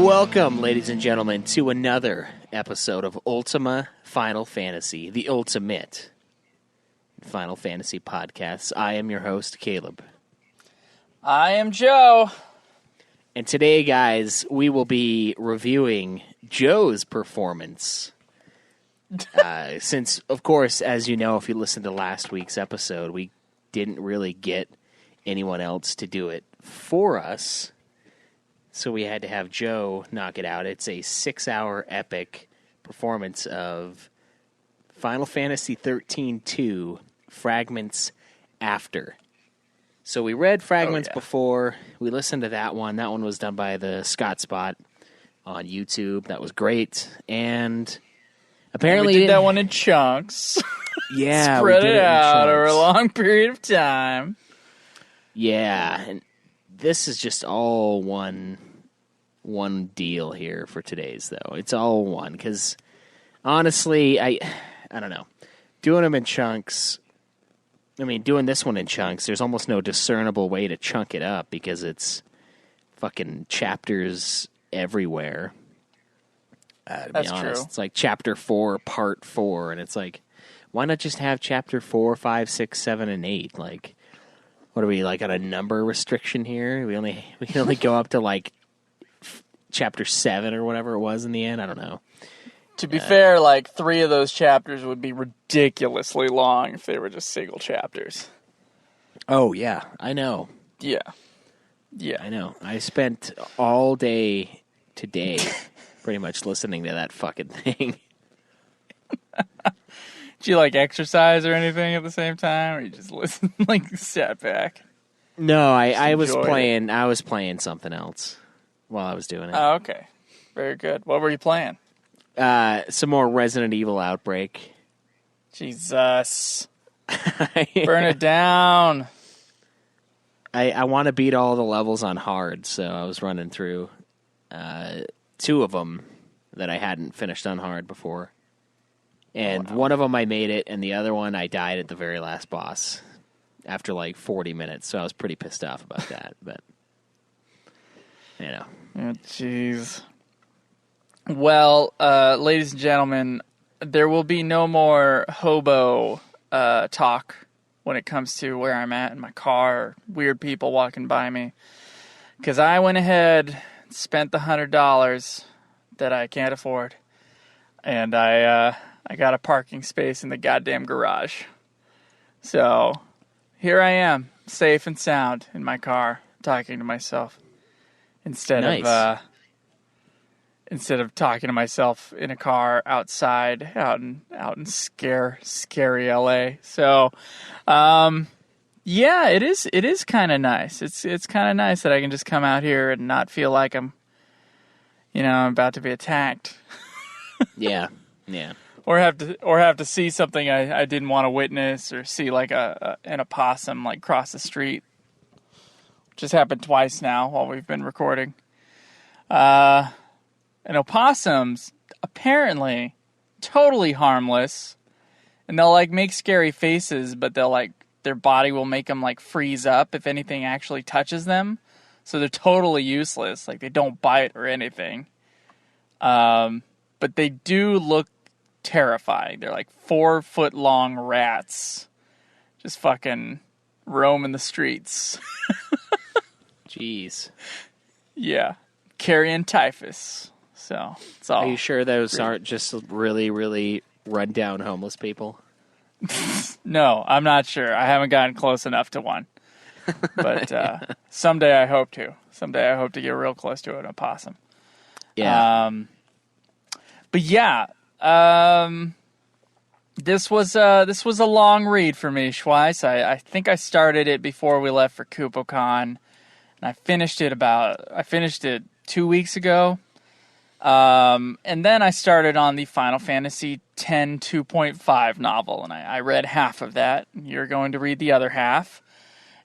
Welcome, ladies and gentlemen, to another episode of Ultima Final Fantasy, the ultimate Final Fantasy podcast. I am your host, Caleb. I am Joe. And today, guys, we will be reviewing Joe's performance. Since, of course, as you know, if you listened to last week's episode, we didn't really get anyone else to do it for us. So we had to have Joe knock it out. It's a 6-hour epic performance of Final Fantasy XIII-2, Fragments After. So we read Fragments before. We listened to that one. That one was done by the Scott Spot on YouTube. That was great. And apparently we did that one in chunks. Yeah. Spread it out over a long period of time. Yeah. And this is just all one deal here for today's, though. It's all one, because honestly, I don't know. Doing them in chunks, I mean, doing this one in chunks, there's almost no discernible way to chunk it up because it's fucking chapters everywhere. To That's be honest, true. It's like chapter 4, part 4, and it's like, why not just have chapter 4, 5, 6, 7, and 8? Like, what are we, like, on a number restriction here? We can only go up to like chapter 7 or whatever it was in the end. I don't know. To be fair, like 3 of those chapters would be ridiculously long if they were just single chapters. Oh yeah, I know. Yeah. I know. I spent all day today pretty much listening to that fucking thing. Did you like exercise or anything at the same time, or you just listen, like sat back? No, I was enjoyed playing. I was playing something else while I was doing it. Oh, okay. Very good. What were you playing? Some more Resident Evil Outbreak. Jesus. Burn it down. I want to beat all the levels on hard, so I was running through 2 of them that I hadn't finished on hard before. And one of them I made it, and the other one I died at the very last boss after like 40 minutes, so I was pretty pissed off about that. But, you know. Oh, jeez. Well, ladies and gentlemen, there will be no more hobo talk when it comes to where I'm at in my car, or weird people walking by me. Because I went ahead and spent the $100 that I can't afford, and I got a parking space in the goddamn garage. So here I am, safe and sound in my car, talking to myself instead of talking to myself in a car outside, out in scary LA. So, yeah, it is kind of nice. It's kind of nice that I can just come out here and not feel like I'm about to be attacked. Yeah. Or have to see something I didn't want to witness, or see like an opossum like cross the street. Which has happened twice now while we've been recording. And opossums, apparently, totally harmless. And they'll like make scary faces, but they'll like, their body will make them like freeze up if anything actually touches them. So they're totally useless. Like, they don't bite or anything. But they do look terrifying. They're like 4-foot-long rats. Just fucking roaming the streets. Jeez. Yeah. Carrying typhus. So, it's all. Are you sure those aren't just really, really run-down homeless people? No, I'm not sure. I haven't gotten close enough to one. But someday I hope to. Someday I hope to get real close to an opossum. Yeah. But yeah, this was a long read for me, Schweiss. I think I started it before we left for KupoCon, and I finished it 2 weeks ago. And then I started on the Final Fantasy X 2.5 novel, and I read half of that. You're going to read the other half.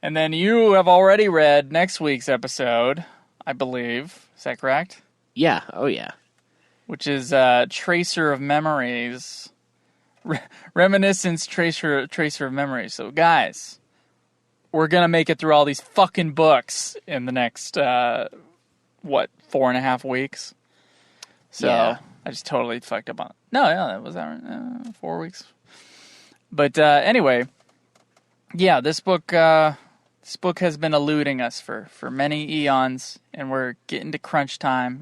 And then you have already read next week's episode, I believe. Is that correct? Yeah. Oh, yeah. Which is Tracer of Memories. Reminiscence Tracer of Memories. So, guys, we're going to make it through all these fucking books in the next 4.5 weeks. So Yeah. I just totally fucked up on it. No, that was 4 weeks. But anyway, yeah, this book has been eluding us for many eons, and we're getting to crunch time.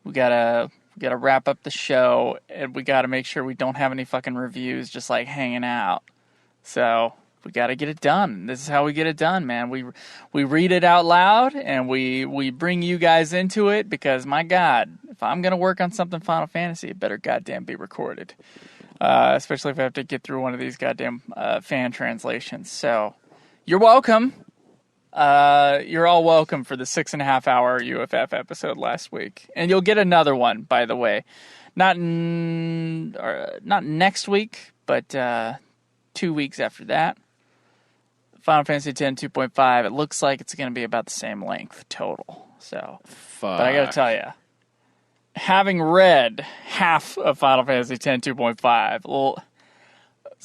We gotta wrap up the show, and we gotta make sure we don't have any fucking reviews just like hanging out. So we gotta get it done. This is how we get it done, man. We read it out loud, and we bring you guys into it, because my God, if I'm gonna work on something Final Fantasy, it better goddamn be recorded. Especially if I have to get through one of these goddamn fan translations. So you're welcome. You're all welcome for the 6.5-hour UFF episode last week, and you'll get another one, by the way. Not next week, but 2 weeks after that. Final Fantasy X 2.5. It looks like it's going to be about the same length total. So, but I got to tell you, having read half of Final Fantasy X 2.5, well,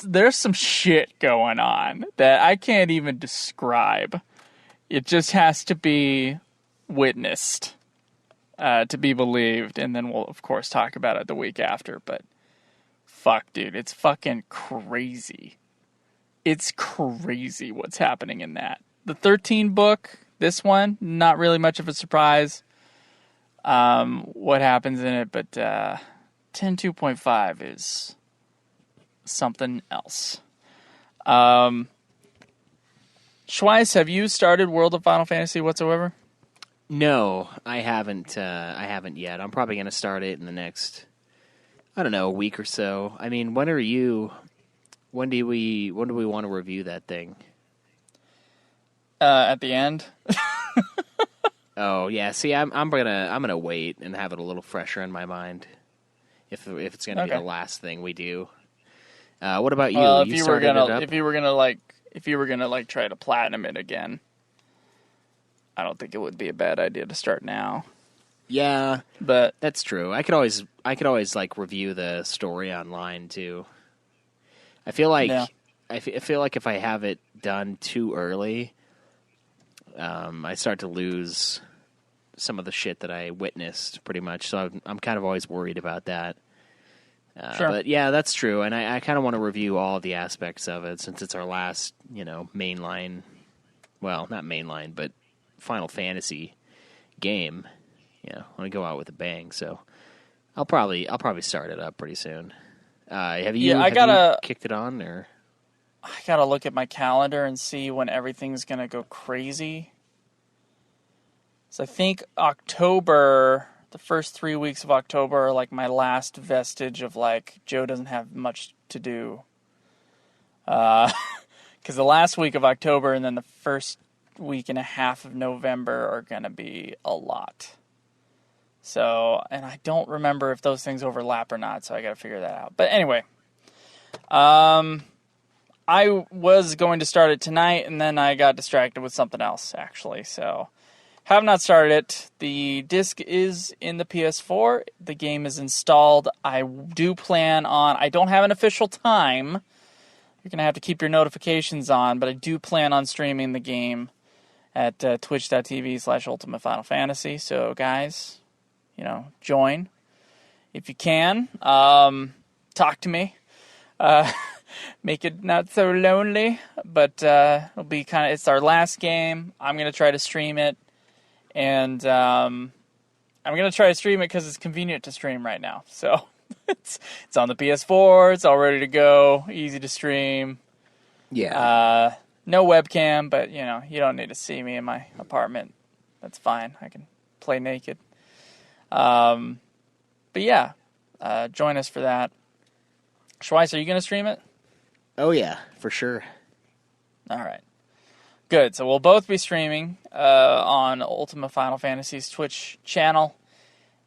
there's some shit going on that I can't even describe. It just has to be witnessed to be believed, and then we'll, of course, talk about it the week after. But fuck, dude, it's fucking crazy. It's crazy what's happening in that. The 13 book, this one, not really much of a surprise what happens in it, but 10.2.5 is something else. Schweiss, have you started World of Final Fantasy whatsoever? No, I haven't. I haven't yet. I'm probably going to start it in the next, I don't know, a week or so. I mean, when do we want to review that thing? At the end. Oh yeah. See, I'm gonna wait and have it a little fresher in my mind. If it's gonna be the last thing we do. What about you? Well, if you you were gonna try to platinum it again, I don't think it would be a bad idea to start now. Yeah, but that's true. I could always like review the story online too. I feel like I feel like if I have it done too early, I start to lose some of the shit that I witnessed pretty much. So I'm kind of always worried about that. Sure. But yeah, that's true. And I kind of want to review all of the aspects of it since it's our last, mainline, well, not mainline, but Final Fantasy game. I want to go out with a bang. So I'll probably start it up pretty soon. Have you kicked it on or? I gotta look at my calendar and see when everything's gonna go crazy. So I think October, the first 3 weeks of October are like my last vestige of like Joe doesn't have much to do. Because the last week of October and then the first week and a half of November are gonna be a lot. So, and I don't remember if those things overlap or not, so I gotta figure that out. But anyway, I was going to start it tonight, and then I got distracted with something else, actually. So, have not started it. The disc is in the PS4. The game is installed. I do plan on... I don't have an official time. You're going to have to keep your notifications on, but I do plan on streaming the game at twitch.tv/Ultimate Final Fantasy. So, guys, join if you can. Talk to me. Make it not so lonely, but it'll be it's our last game. I'm going to try to stream it, and I'm going to try to stream it because it's convenient to stream right now. So it's on the PS4, it's all ready to go, easy to stream. Yeah. No webcam, but you don't need to see me in my apartment. That's fine. I can play naked. But yeah, join us for that. Schweiss, are you going to stream it? Oh, yeah, for sure. All right. Good. So we'll both be streaming on Ultimate Final Fantasy's Twitch channel.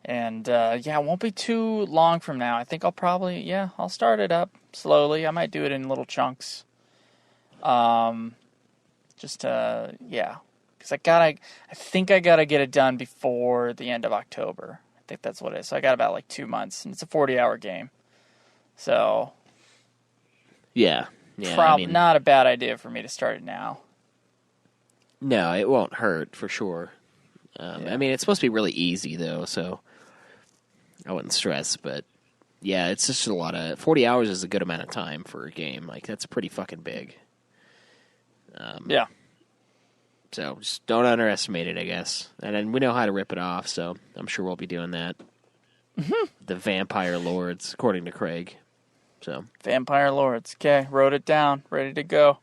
And, it won't be too long from now. I think I'll start it up slowly. I might do it in little chunks. Because I think I got to get it done before the end of October. I think that's what it is. So I got about 2 months, and it's a 40-hour game. So... Yeah. Not a bad idea for me to start it now. No, it won't hurt for sure. I mean, it's supposed to be really easy, though, so I wouldn't stress. But, yeah, it's just a lot of... 40 hours is a good amount of time for a game. Like, that's pretty fucking big. Yeah. So just don't underestimate it, I guess. And then we know how to rip it off, so I'm sure we'll be doing that. Mm-hmm. The Vampire Lords, according to Craig. So Vampire Lords. Okay, wrote it down. Ready to go.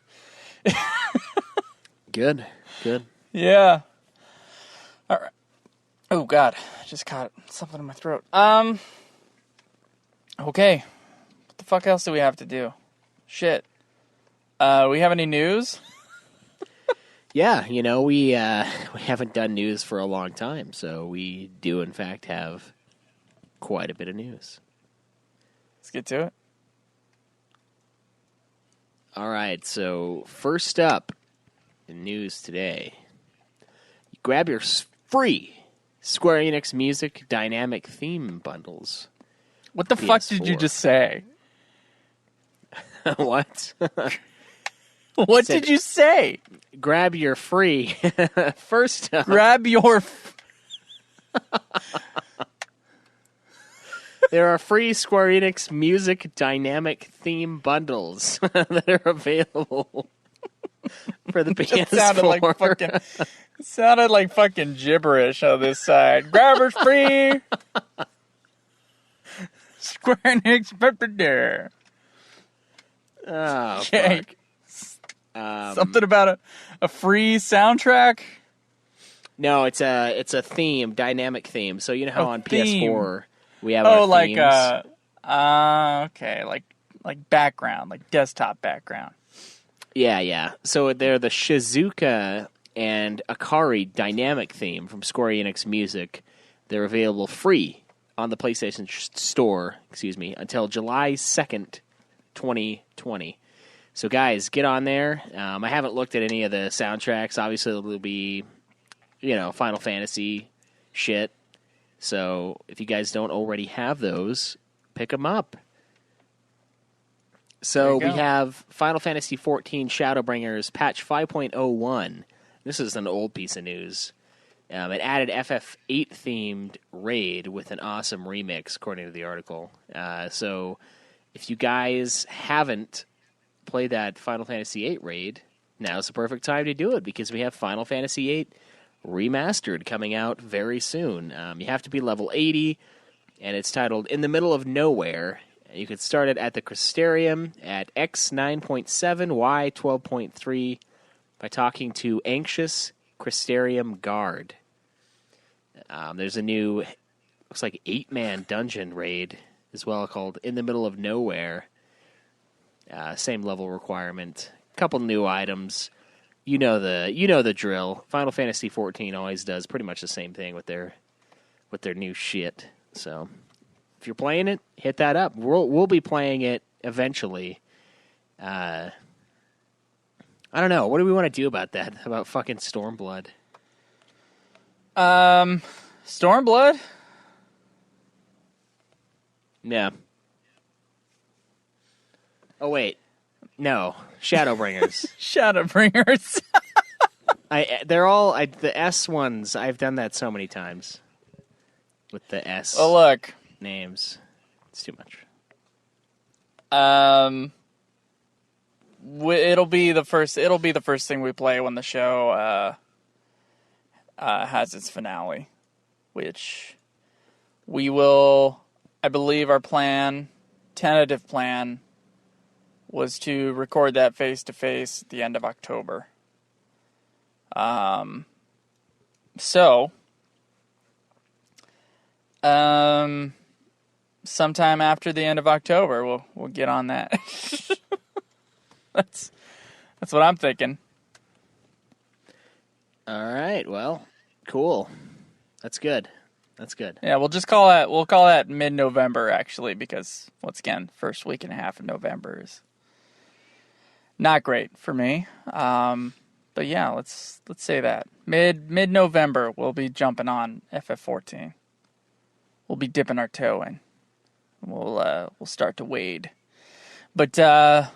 Good. Yeah. All right. Oh, God. I just caught something in my throat. Okay. What the fuck else do we have to do? Shit. We have any news? Yeah, we haven't done news for a long time, so we do, in fact, have quite a bit of news. Let's get to it. All right, so first up in news today, you grab your free Square Enix Music Dynamic Theme Bundles. What the fuck did you just say? What? What did you say? Grab your free. First up. Grab your... There are free Square Enix Music Dynamic Theme Bundles that are available for the PS4. It sounded like fucking gibberish on this side. Grab it free. Square Enix. Oh, okay. Fuck. Something about a free soundtrack? No, it's a theme, dynamic theme. So you know how on theme. PS4 we have our themes? Okay, like background, like desktop background. Yeah. So they're the Shizuka and Akari dynamic theme from Square Enix Music. They're available free on the PlayStation Store, until July 2nd, 2020. So guys, get on there. I haven't looked at any of the soundtracks. Obviously, there'll be, Final Fantasy shit. So if you guys don't already have those, pick them up. So we have Final Fantasy XIV Shadowbringers patch 5.01. This is an old piece of news. It added FF8 themed raid with an awesome remix, according to the article. So if you guys haven't played that Final Fantasy VIII raid, now's the perfect time to do it because we have Final Fantasy VIII Remastered coming out very soon. You have to be level 80, and it's titled In the Middle of Nowhere. You can start it at the Crystarium at X9.7, Y12.3 by talking to Anxious Crystarium Guard. There's a new, looks like 8-man dungeon raid as well called In the Middle of Nowhere. Same level requirement. Couple new items. You know the drill. Final Fantasy XIV always does pretty much the same thing with their new shit. So if you're playing it, hit that up. We'll be playing it eventually. I don't know. What do we want to do about that? About fucking Stormblood? Stormblood? Yeah. Oh wait. No, Shadowbringers. Shadowbringers. The S ones. I've done that so many times with the S. Oh look, names. It's too much. It'll be the first thing we play when the show has its finale, which we will. I believe our tentative plan, was to record that face-to-face at the end of October. Sometime after the end of October, we'll get on that. That's what I'm thinking. All right, well, cool. That's good. Yeah, we'll call that mid-November, actually, because, once again, first week and a half of November is not great for me. But yeah, let's say that. Mid-November, we'll be jumping on FF14. We'll be dipping our toe in. We'll start to wade. But, yeah,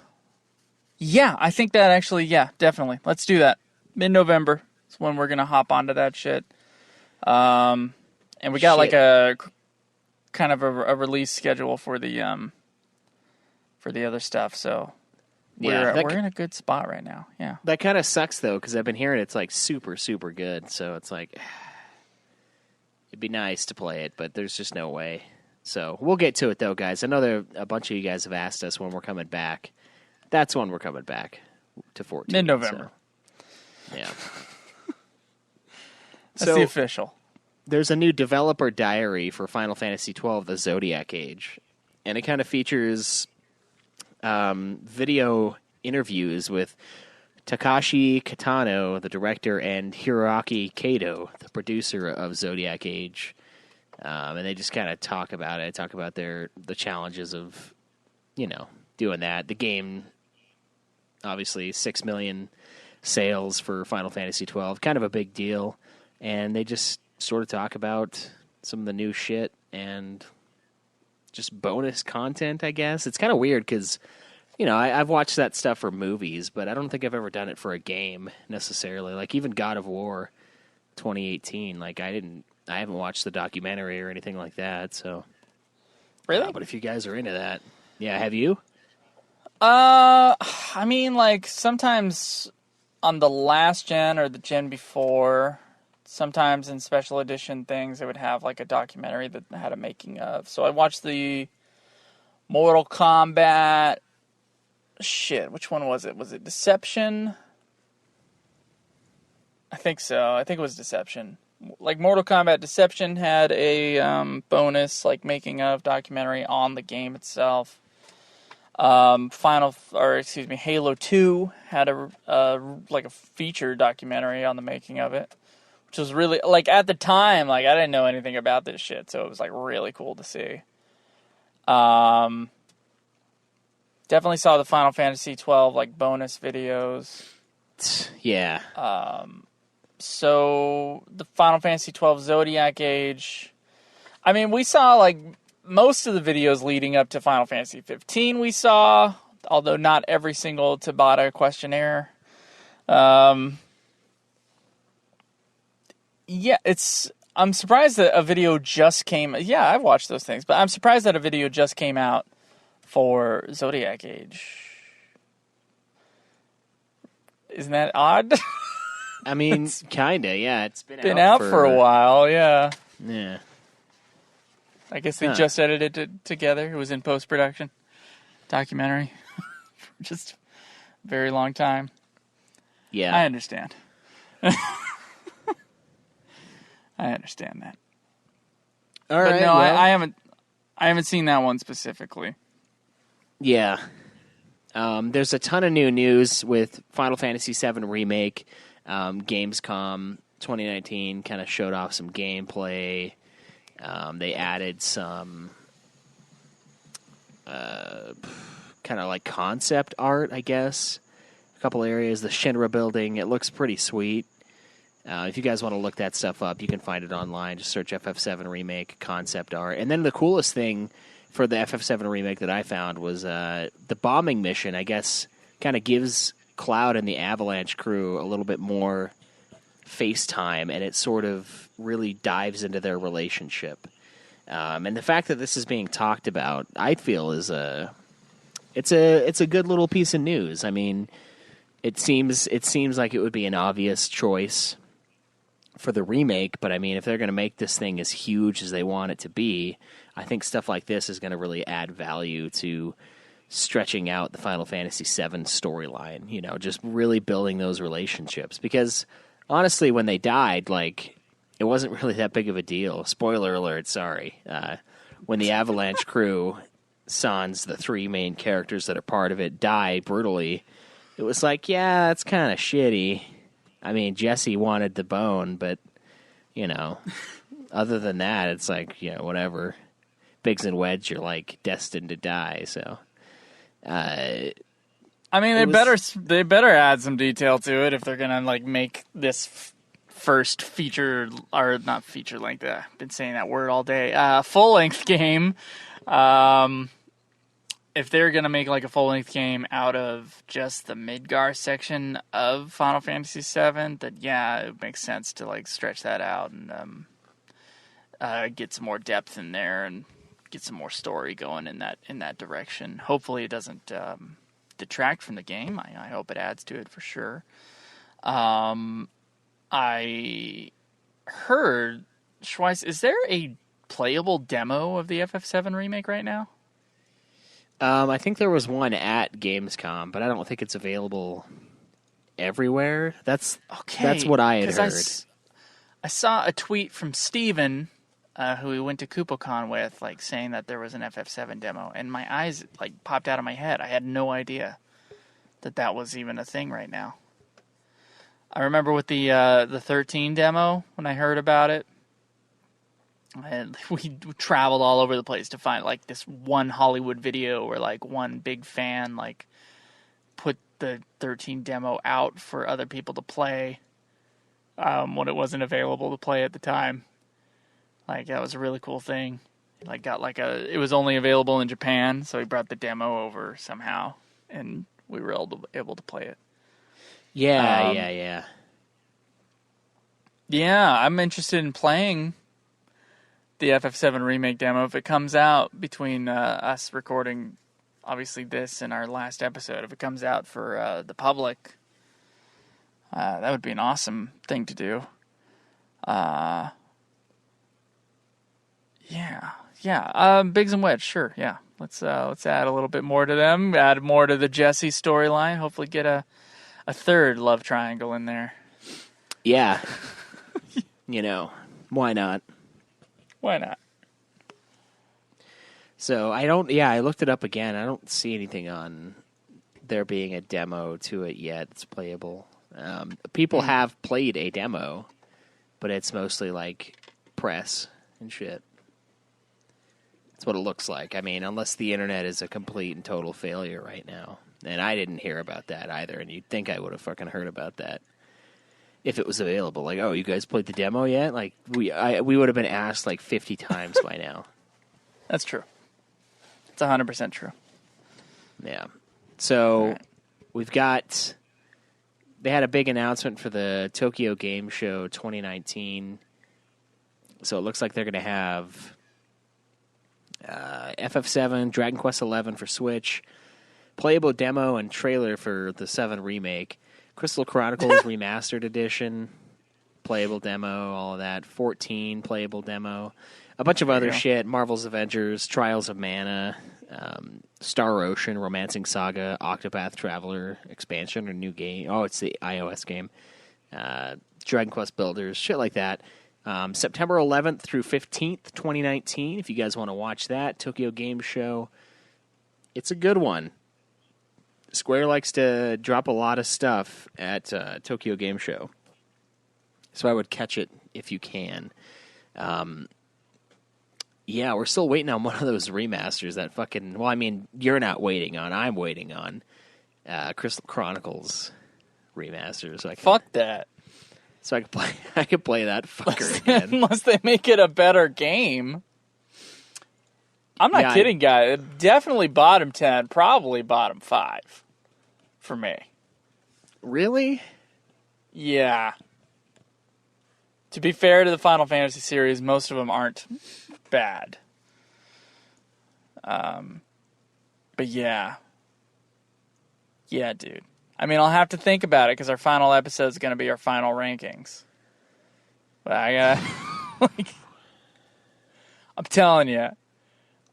I think that actually, yeah, definitely. Let's do that. Mid-November is when we're going to hop onto that shit. And we got like a kind of a release schedule for the other stuff. So we're in a good spot right now. Yeah. That kind of sucks though, because I've been hearing it's like super, super good. So it's like it'd be nice to play it, but there's just no way. So we'll get to it though, guys. I know a bunch of you guys have asked us when we're coming back. That's when we're coming back to 14. Mid-November. So, yeah. That's the official. There's a new developer diary for Final Fantasy XII, the Zodiac Age. And it kind of features video interviews with Takashi Kitano, the director, and Hiroaki Kato, the producer of Zodiac Age. And they just kind of talk about it, the challenges of, doing that. The game, obviously, 6 million sales for Final Fantasy XII, kind of a big deal. And they just sort of talk about some of the new shit and just bonus content, I guess. It's kind of weird because, I've watched that stuff for movies, but I don't think I've ever done it for a game necessarily. Like even God of War 2018, like I haven't watched the documentary or anything like that. So, really? But if you guys are into that, yeah, have you? I mean, like sometimes on the last gen or the gen before. Sometimes in special edition things, they would have like a documentary that had a making of. So I watched the Mortal Kombat. Shit, which one was it? Was it Deception? I think so. I think it was Deception. Like Mortal Kombat Deception had a bonus like making of documentary on the game itself. Halo 2 had a feature documentary on the making of it. Which was really, like, at the time, like, I didn't know anything about this shit, so it was, like, really cool to see. Definitely saw the Final Fantasy XII, like, bonus videos. Yeah. So, the Final Fantasy XII Zodiac Age. I mean, we saw, like, most of the videos leading up to Final Fantasy 15 we saw, although not every single Tabata questionnaire. Yeah, I'm surprised that a video just came. Yeah, I've watched those things, but I'm surprised that a video just came out for Zodiac Age. Isn't that odd? I mean, kinda, yeah. It's been out for a while, yeah. Yeah. I guess they just edited it together. It was in post-production. Documentary. For just a very long time. Yeah. I understand. I understand that. All right. But no, well, I haven't seen that one specifically. Yeah. There's a ton of new news with Final Fantasy VII Remake. Gamescom 2019 kind of showed off some gameplay. They added some kind of like concept art, I guess. A couple areas. The Shinra building, it looks pretty sweet. If you guys want to look that stuff up, you can find it online. Just search FF7 Remake concept art. And then the coolest thing for the FF7 Remake that I found was the bombing mission, I guess, kind of gives Cloud and the Avalanche crew a little bit more face time, and it sort of really dives into their relationship. And the fact that this is being talked about, I feel, is it's a good little piece of news. I mean, it seems like it would be an obvious choice for the remake, but I mean, if they're going to make this thing as huge as they want it to be, I think stuff like this is going to really add value to stretching out the Final Fantasy VII storyline, just really building those relationships. Because honestly, when they died, like, it wasn't really that big of a deal. Spoiler alert, sorry. When the Avalanche crew, sans the three main characters that are part of it, die brutally, it was like, yeah, it's kind of shitty. I mean, Jesse wanted the bone, but, other than that, it's like, whatever. Biggs and Wedge are, like, destined to die, so. I mean, they better add some detail to it if they're gonna like make this first feature, or not feature length. I've been saying that word all day. Full length game. if they're going to make like a full-length game out of just the Midgar section of Final Fantasy VII, then yeah, it makes sense to like stretch that out and get some more depth in there and get some more story going in that direction. Hopefully it doesn't detract from the game. I hope it adds to it for sure. I heard, Schweiss, is there a playable demo of the FF7 remake right now? I think there was one at Gamescom, but I don't think it's available everywhere. That's what I had heard. I saw a tweet from Steven, who we went to KupoCon with, like saying that there was an FF7 demo, and my eyes like popped out of my head. I had no idea that was even a thing right now. I remember with the 13 demo when I heard about it. And we traveled all over the place to find like this one Hollywood video where like one big fan like put the 13 demo out for other people to play when it wasn't available to play at the time. Like that was a really cool thing. Like it was only available in Japan, so he brought the demo over somehow, and we were able to play it. Yeah. Yeah, I'm interested in playing the FF7 remake demo if it comes out between us recording, obviously this and our last episode. If it comes out for the public, that would be an awesome thing to do. Yeah. Biggs and Wedge, sure. Yeah, let's add a little bit more to them. Add more to the Jesse storyline. Hopefully, get a third love triangle in there. Yeah. Why not? Why not? So I looked it up again. I don't see anything on there being a demo to it yet. It's playable. People have played a demo, but it's mostly like press and shit. That's what it looks like. I mean, unless the internet is a complete and total failure right now. And I didn't hear about that either, and you'd think I would have fucking heard about that if it was available. Like, oh, you guys played the demo yet? Like, we would have been asked like 50 times by now. That's true. It's 100% true. Yeah. So we've got... They had a big announcement for the Tokyo Game Show 2019. So it looks like they're going to have FF7, Dragon Quest XI for Switch, playable demo and trailer for the 7 remake, Crystal Chronicles Remastered Edition, playable demo, all of that, 14 playable demo, a bunch of other shit, Marvel's Avengers, Trials of Mana, Star Ocean, Romancing Saga, Octopath Traveler expansion or new game. Oh, it's the iOS game. Dragon Quest Builders, shit like that. September 11th through 15th, 2019, if you guys want to watch that, Tokyo Game Show. It's a good one. Square likes to drop a lot of stuff at Tokyo Game Show. So I would catch it if you can. Yeah, we're still waiting on one of those remasters that fucking... Well, I mean, you're not waiting on. I'm waiting on Crystal Chronicles remaster. So Fuck that. So I could play that fucker again. Unless they make it a better game. I'm not kidding, guys. Definitely bottom 10, probably bottom 5 for me. Really? Yeah. To be fair to the Final Fantasy series, most of them aren't bad. But yeah. Yeah, dude. I mean, I'll have to think about it because our final episode is going to be our final rankings. But I gotta... I'm telling you.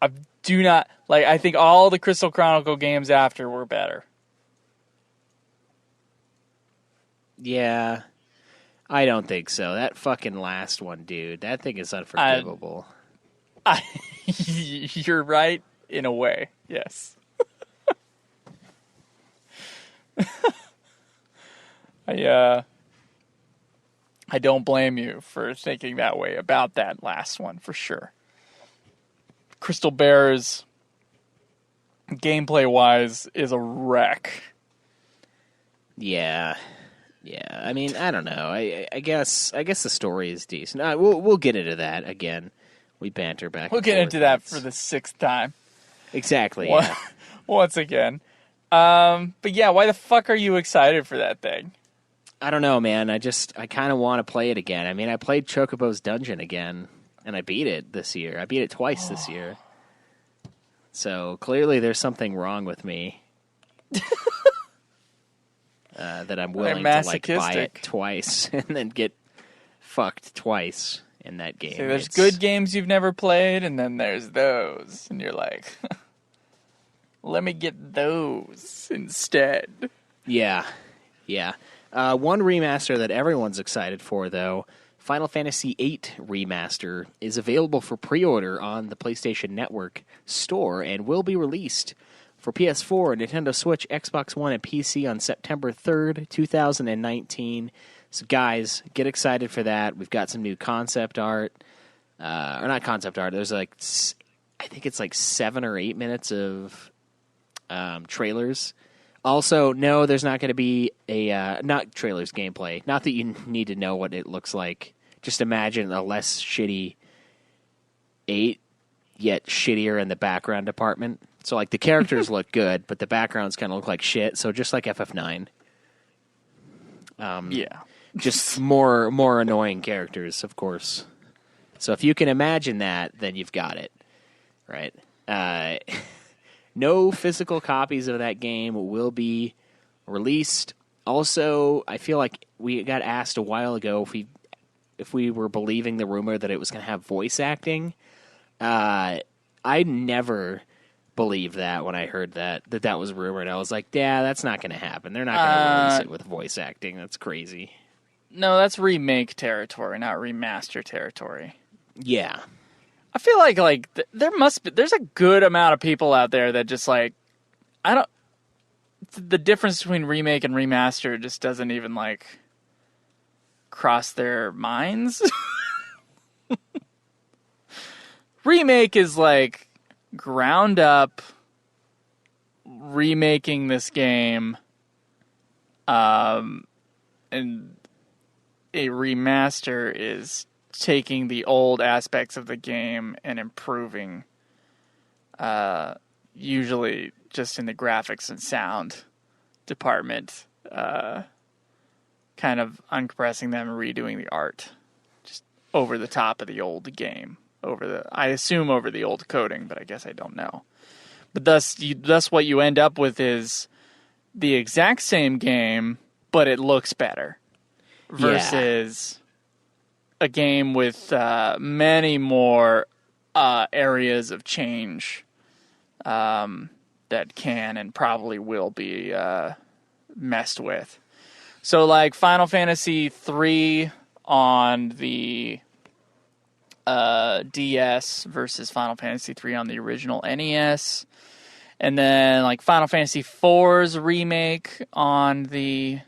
I do not... I think all the Crystal Chronicle games after were better. Yeah. I don't think so. That fucking last one, dude. That thing is unforgivable. You're right in a way. Yes. I don't blame you for thinking that way about that last one, for sure. Crystal Bears, gameplay-wise, is a wreck. Yeah. Yeah. I mean, I don't know. I guess the story is decent. We'll get into that again. We banter back. We'll get into that for the 6th time. Exactly. Yeah. once again. But yeah, why the fuck are you excited for that thing? I don't know, man. I kind of want to play it again. I mean, I played Chocobo's Dungeon again, and I beat it this year. I beat it twice this year. So clearly there's something wrong with me that I'm willing to like buy it twice and then get fucked twice in that game. So there's good games you've never played, and then there's those. And you're like, let me get those instead. Yeah. One remaster that everyone's excited for, though, Final Fantasy VIII Remaster, is available for pre-order on the PlayStation Network store and will be released for PS4, Nintendo Switch, Xbox One, and PC on September 3rd, 2019. So, guys, get excited for that. We've got some new concept art. Or not concept art. There's I think it's 7 or 8 minutes of trailers. Also, no, there's not going to be not trailers, gameplay. Not that you need to know what it looks like. Just imagine a less shitty 8, yet shittier in the background department. So, the characters look good, but the backgrounds kind of look like shit. So, just like FF9. Yeah. Just more annoying characters, of course. So, if you can imagine that, then you've got it. Right? No physical copies of that game will be released. Also, I feel like we got asked a while ago if we were believing the rumor that it was going to have voice acting. I never believed that when I heard that was rumored. I was like, yeah, that's not going to happen. They're not going to release it with voice acting. That's crazy. No, that's remake territory, not remaster territory. Yeah. I feel like there's a good amount of people out there that just the difference between remake and remaster just doesn't even cross their minds. Remake is ground up remaking this game, and a remaster is taking the old aspects of the game and improving, usually just in the graphics and sound department, kind of uncompressing them and redoing the art just over the top of the old game, I assume over the old coding, but I guess I don't know. But thus what you end up with is the exact same game, but it looks better versus a game with many more areas of change that can and probably will be messed with. So, Final Fantasy III on the DS versus Final Fantasy III on the original NES. And then, Final Fantasy IV's remake on the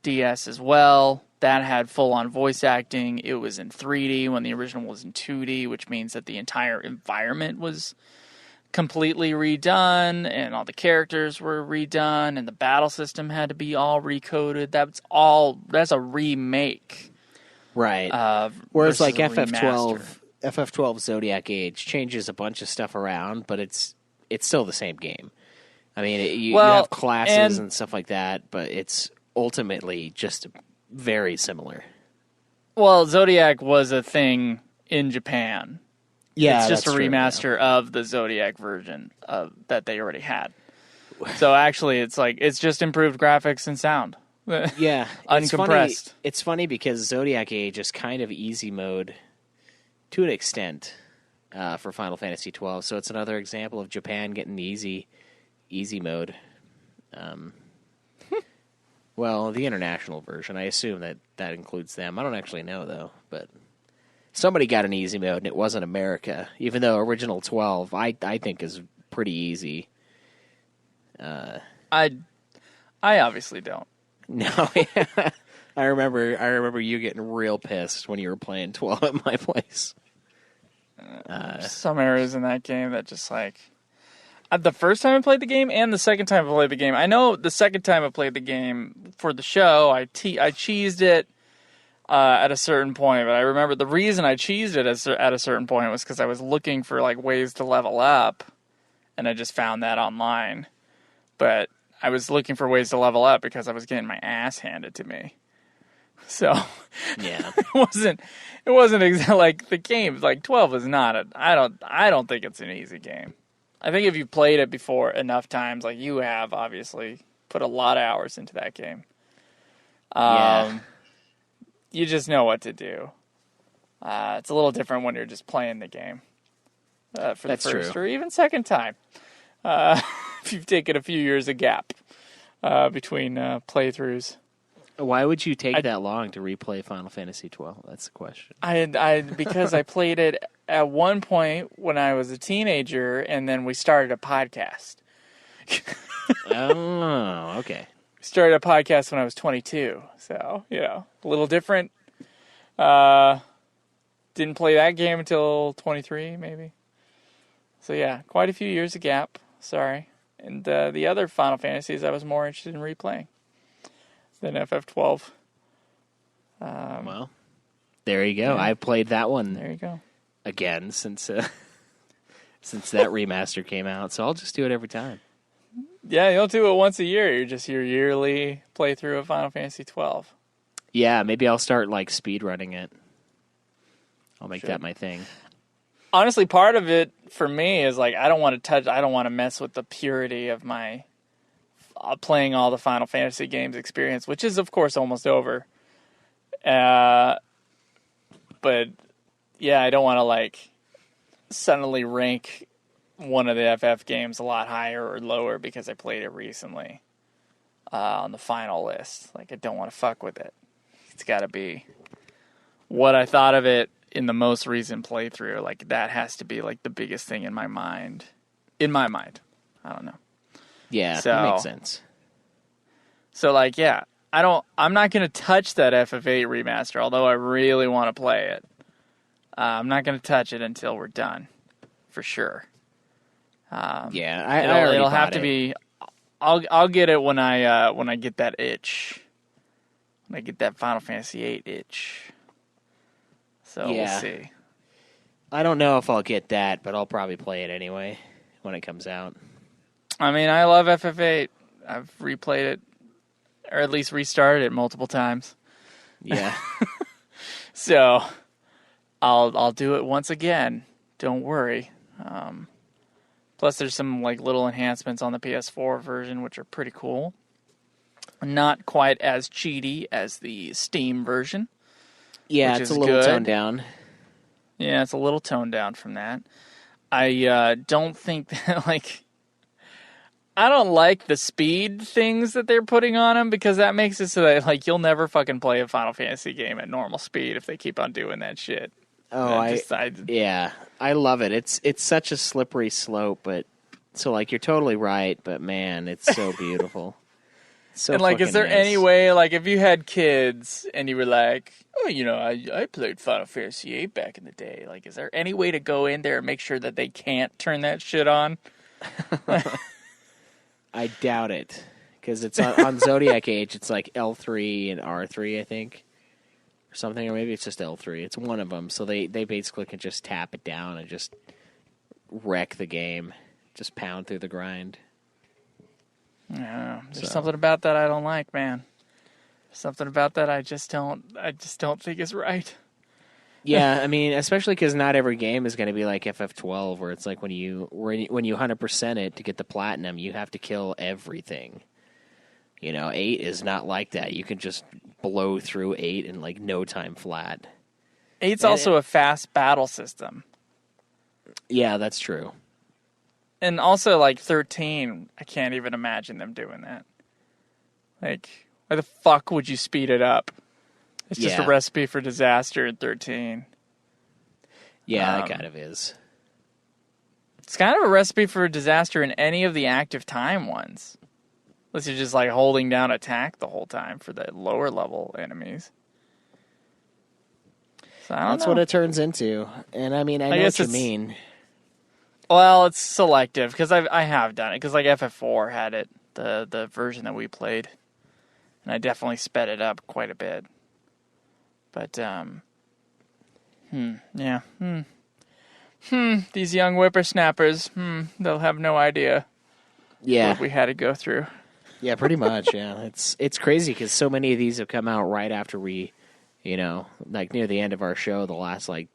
DS as well. That had full-on voice acting. It was in 3D when the original was in 2D, which means that the entire environment was completely redone, and all the characters were redone, and the battle system had to be all recoded. That's a remake. Right. Whereas FF12 Zodiac Age changes a bunch of stuff around, but it's still the same game. I mean, you have classes and stuff like that, but it's ultimately just very similar. Well, Zodiac was a thing in Japan. Yeah, it's just a remaster of the Zodiac version that they already had. So actually, it's just improved graphics and sound. Yeah, uncompressed. It's funny because Zodiac Age is kind of easy mode to an extent for Final Fantasy XII. So it's another example of Japan getting easy mode. Well, the international version, I assume that includes them. I don't actually know, though, but somebody got an easy mode, and it wasn't America, even though original 12, I think, is pretty easy. I obviously don't. No, I remember you getting real pissed when you were playing 12 at my place. Some areas in that game that just the first time I played the game and the second time I played the game. I know the second time I played the game for the show, I cheesed it at a certain point, but I remember the reason I cheesed it at a certain point was because I was looking for ways to level up, and I just found that online. But I was looking for ways to level up because I was getting my ass handed to me. So Yeah, it wasn't exactly like the game. Like 12 is not I don't think it's an easy game. I think if you played it before enough times, like you have, obviously put a lot of hours into that game. Yeah. You just know what to do. It's a little different when you're just playing the game for the first or even second time. If you've taken a few years of gap between playthroughs. Why would you take that long to replay Final Fantasy XII? That's the question. Because I played it at one point when I was a teenager, and then we started a podcast. Oh, okay. Started a podcast when I was 22, so a little different. Didn't play that game until 23, maybe. So yeah, quite a few years of gap. Sorry. And the other Final Fantasies I was more interested in replaying than FF12. Well, there you go. Yeah. I've played that one. There you go. Again since that remaster came out, so I'll just do it every time. Yeah, you'll do it once a year. You're just your yearly playthrough of Final Fantasy 12. Yeah, maybe I'll start speed running it. I'll make that my thing. Honestly, part of it for me is I don't want to mess with the purity of my playing all the Final Fantasy games experience, which is of course almost over. But yeah, I don't want to suddenly rank one of the FF games a lot higher or lower because I played it recently on the final list. I don't want to fuck with it. It's got to be what I thought of it in the most recent playthrough. That has to be the biggest thing in my mind. I don't know. Yeah, so, that makes sense. So yeah, I'm not going to touch that FF8 remaster, although I really want to play it. I'm not going to touch it until we're done, for sure. Yeah, it'll have to be. I'll get it when I get that itch. When I get that Final Fantasy VIII itch. So we'll see. I don't know if I'll get that, but I'll probably play it anyway when it comes out. I mean, I love FF8. I've replayed it, or at least restarted it multiple times. Yeah. So I'll do it once again. Don't worry. Plus, there's some little enhancements on the PS4 version, which are pretty cool. Not quite as cheaty as the Steam version. Yeah, it's a little toned down. Yeah, it's a little toned down from that. I don't think that I don't like the speed things that they're putting on them because that makes it so that you'll never fucking play a Final Fantasy game at normal speed if they keep on doing that shit. Oh, I love it. It's such a slippery slope, but so you're totally right, but man, it's so beautiful. So and is there any way if you had kids and you were I played Final Fantasy VIII back in the day, is there any way to go in there and make sure that they can't turn that shit on? I doubt it, because it's on Zodiac Age. It's L3 and R3, I think, or something, or maybe it's just L3. It's one of them. So they basically can just tap it down and just wreck the game, just pound through the grind. Yeah, there's something about that I don't like, man. Something about that I just don't think is right. Yeah, I mean, especially because not every game is going to be like FF12, where it's when you 100% it to get the platinum, you have to kill everything. 8 is not like that. You can just blow through 8 in no time flat. 8's also a fast battle system. Yeah, that's true. And also 13, I can't even imagine them doing that. Why the fuck would you speed it up? It's just a recipe for disaster in 13. Yeah, that kind of is. It's kind of a recipe for disaster in any of the active time ones. Unless you're just holding down attack the whole time for the lower level enemies. So That's what it turns into. And I mean, I know what you mean. Well, it's selective, because I have done it. Because FF4 had it, the version that we played. And I definitely sped it up quite a bit. But, these young whippersnappers, they'll have no idea what we had to go through. Yeah, pretty much, yeah. It's crazy because so many of these have come out right after we, like near the end of our show, the last, like,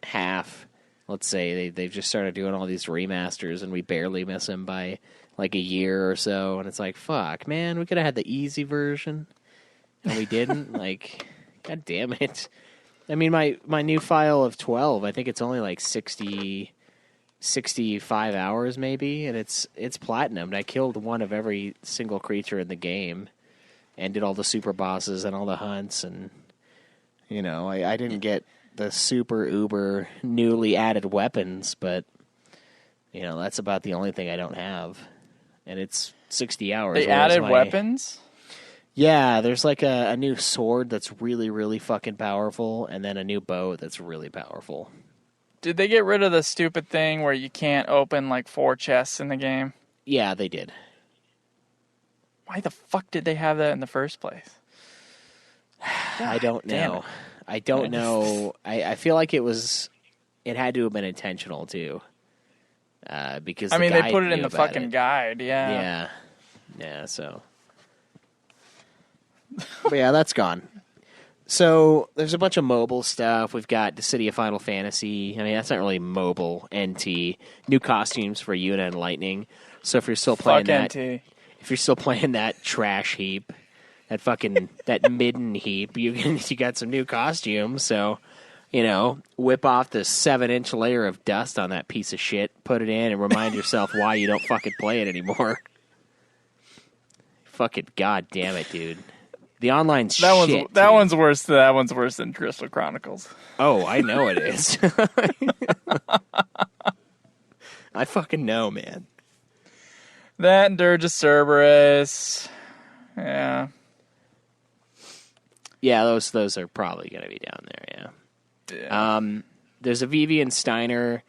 half, let's say, they've just started doing all these remasters, and we barely miss them by, like, a year or so, and it's like, fuck, man, we could have had the easy version, and we didn't. Like, god damn it. I mean, my new file of 12, I think it's only, like, 65 hours maybe, and it's platinumed. I killed one of every single creature in the game and did all the super bosses and all the hunts, and I didn't get the super uber newly added weapons, but that's about the only thing I don't have, and it's 60 hours. They added weapons? Yeah, there's like a new sword that's really, really fucking powerful, and then a new bow that's really powerful. Did they get rid of the stupid thing where you can't open, like, 4 chests in the game? Yeah, they did. Why the fuck did they have that in the first place? I don't know. I don't know. I feel like it had to have been intentional, too. Because they put it in the fucking guide, Yeah, so. But yeah, that's gone. So, there's a bunch of mobile stuff. We've got the City of Final Fantasy. I mean, that's not really mobile. NT. New costumes for Yuna and Lightning. So, if you're still playing if you're still playing that trash heap, that midden heap, you got some new costumes. So, whip off the 7-inch layer of dust on that piece of shit, put it in, and remind yourself why you don't fucking play it anymore. Fucking goddamn it, dude. The online shit. That one's worse than Crystal Chronicles. Oh, I know it is. I fucking know, man. That and Dirge Cerberus. Yeah. Yeah, those are probably going to be down there, yeah. There's a Vivi and Steiner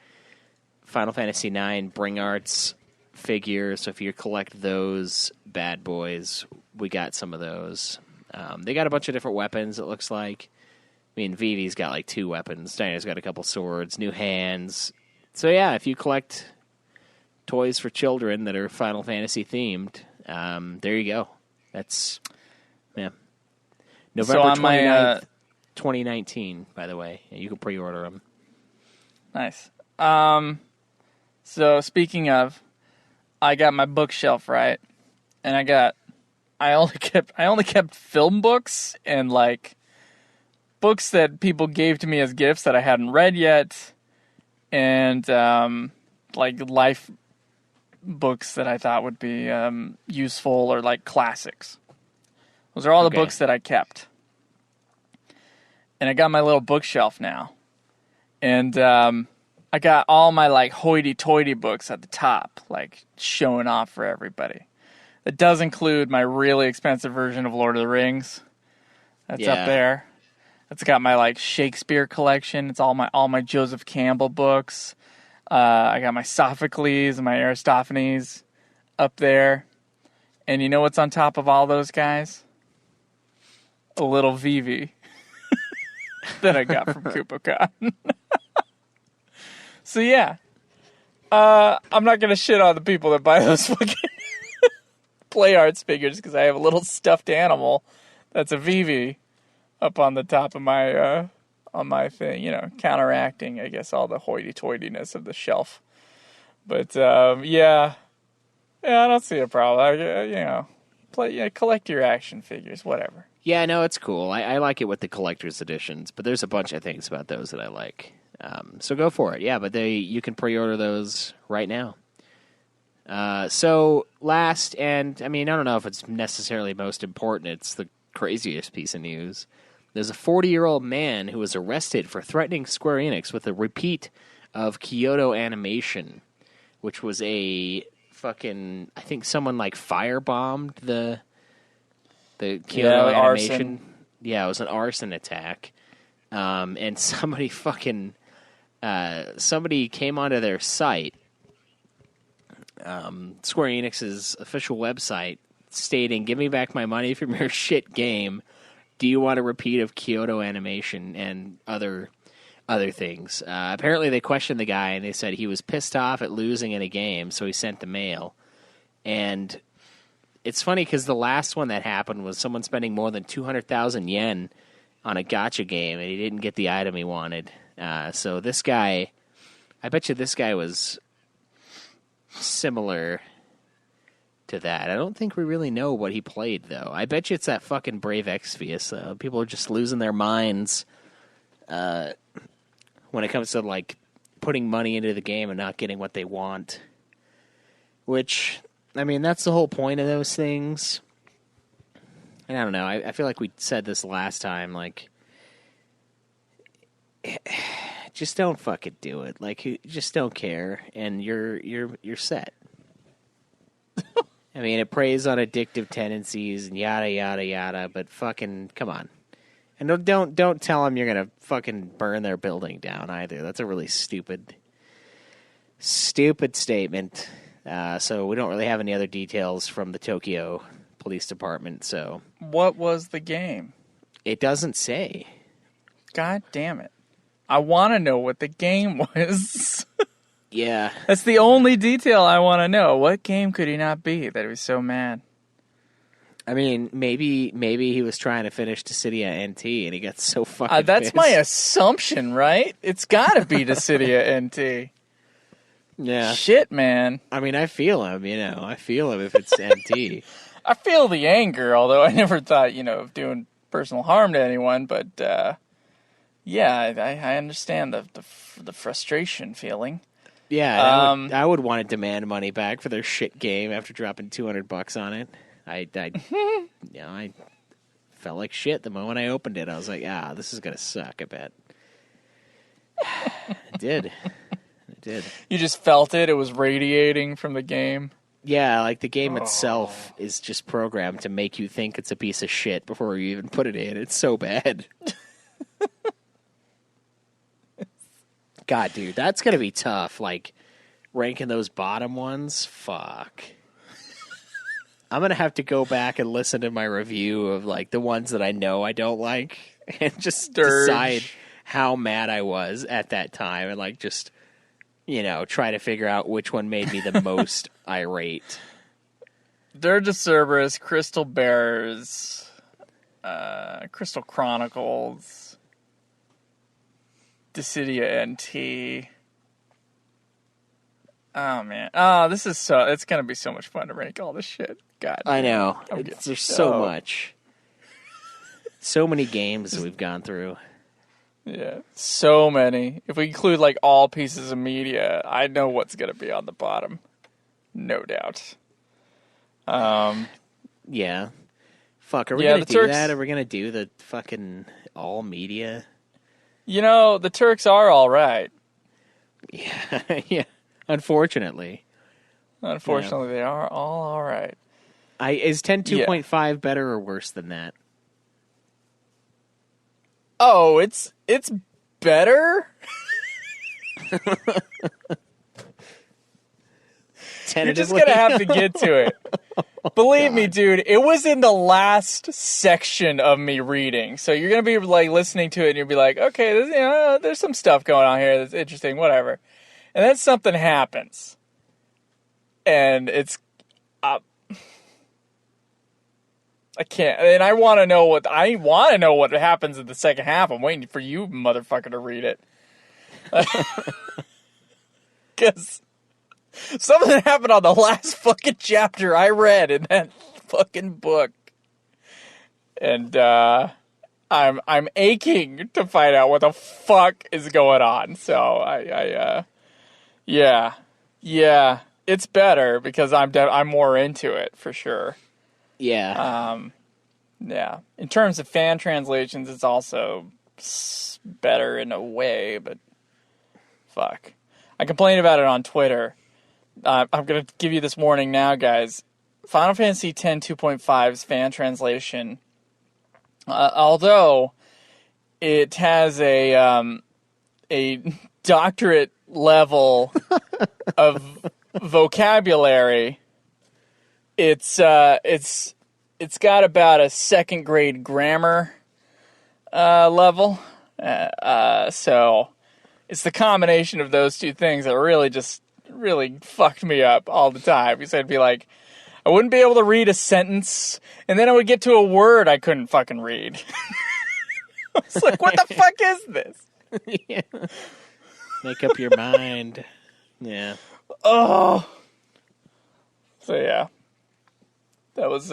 Final Fantasy IX Bring Arts figure, so if you collect those bad boys, we got some of those. They got a bunch of different weapons, it looks like. I mean, Vivi's got like 2 weapons. Steiner's got a couple swords, new hands. So yeah, if you collect toys for children that are Final Fantasy themed, there you go. That's, November 29th, 2019, by the way. You can pre-order them. Nice. So speaking of, I got my bookshelf, right? And I only kept film books and, like, books that people gave to me as gifts that I hadn't read yet, and like life books that I thought would be useful, or like classics. Those are all the books that I kept. And I got my little bookshelf now. And I got all my, like, hoity-toity books at the top, like, showing off for everybody. It does include my really expensive version of Lord of the Rings. That's up there. It's got my, like, Shakespeare collection. It's all my Joseph Campbell books. I got my Sophocles and my Aristophanes up there. And you know what's on top of all those guys? A little Vivi that I got from KupoCon. So yeah, I'm not gonna shit on the people that buy those fucking Play Arts figures, because I have a little stuffed animal that's a Vivi up on the top of my on my thing, counteracting, I guess, all the hoity-toityness of the shelf. But yeah, I don't see a problem. Collect your action figures, whatever. Yeah, no, it's cool. I like it with the collector's editions, but there's a bunch of things about those that I like. So go for it. Yeah, but you can pre-order those right now. So last, and I mean, I don't know if it's necessarily most important, it's the craziest piece of news. There's a 40-year-old man who was arrested for threatening Square Enix with a repeat of Kyoto Animation, which was a fucking, I think someone like firebombed the Kyoto Animation. Arson. Yeah, it was an arson attack. And somebody came onto their site, Square Enix's official website, stating, "Give me back my money from your shit game. Do you want a repeat of Kyoto Animation and other other things. Apparently, they questioned the guy, and they said he was pissed off at losing in a game, so he sent the mail. And it's funny because the last one that happened was someone spending more than 200,000 yen on a gacha game, and he didn't get the item he wanted. So this guy, I bet you this guy was similar to that. I don't think we really know what he played, though. I bet you it's that fucking Brave Exvius. People are just losing their minds when it comes to, like, putting money into the game and not getting what they want. Which, I mean, that's the whole point of those things. And I don't know. I feel like we said this last time. Like, just don't fucking do it. Like, you just don't care, and you're set. I mean, it preys on addictive tendencies and yada yada yada. But fucking come on, and don't tell them you're gonna fucking burn their building down either. That's a really stupid statement. So we don't really have any other details from the Tokyo Police Department. So what was the game? It doesn't say. God damn it! I want to know what the game was. Yeah. That's the only detail I want to know. What game could he not be that he was so mad? I mean, maybe he was trying to finish Dissidia NT and he got so fucking That's pissed. my assumption, right? It's got to be Dissidia NT. Yeah. Shit, man. I mean, I feel him, I feel him if it's NT. I feel the anger, although I never thought, of doing personal harm to anyone. But, yeah, I understand the frustration feeling. Yeah, I would want to demand money back for their shit game after dropping $200 on it. I felt like shit the moment I opened it. I was like, this is gonna suck. I bet. It did. You just felt it. It was radiating from the game. Yeah, like the game itself is just programmed to make you think it's a piece of shit before you even put it in. It's so bad. God, dude, that's going to be tough, like, ranking those bottom ones. Fuck. I'm going to have to go back and listen to my review of, like, the ones that I know I don't like and just decide how mad I was at that time and, like, just, try to figure out which one made me the most irate. Dirge of Cerberus, Crystal Bearers, Crystal Chronicles, Dissidia NT. Oh, man. Oh, it's going to be so much fun to rank all this shit. God. I know. There's so much. So many games that we've gone through. Yeah. So many. If we include, like, all pieces of media, I know what's going to be on the bottom. No doubt. Yeah. Fuck, are we going to do that? Are we going to do the fucking all media? The Turks are all right. Yeah, yeah. Unfortunately. They are all right. Is 10.2.5 better or worse than that? Oh, it's better? You're just going to have to get to it. Believe me, dude, it was in the last section of me reading. So you're going to be like listening to it and you'll be like, okay, there's some stuff going on here that's interesting, whatever. And then something happens. And it's I can't. And I want to know what happens in the second half. I'm waiting for you, motherfucker, to read it. Because something happened on the last fucking chapter I read in that fucking book. And I'm aching to find out what the fuck is going on. So yeah, it's better because I'm more into it for sure. Yeah. Yeah. In terms of fan translations, it's also better in a way, but fuck. I complained about it on Twitter. I'm going to give you this warning now, guys. Final Fantasy X 2.5's fan translation, although it has a doctorate level of vocabulary, it's got about a second grade grammar level. So it's the combination of those two things that really fucked me up all the time. Because I'd be like, I wouldn't be able to read a sentence, and then I would get to a word I couldn't fucking read. It's like, what the fuck is this? Yeah. Make up your mind. Yeah. Oh. So yeah, that was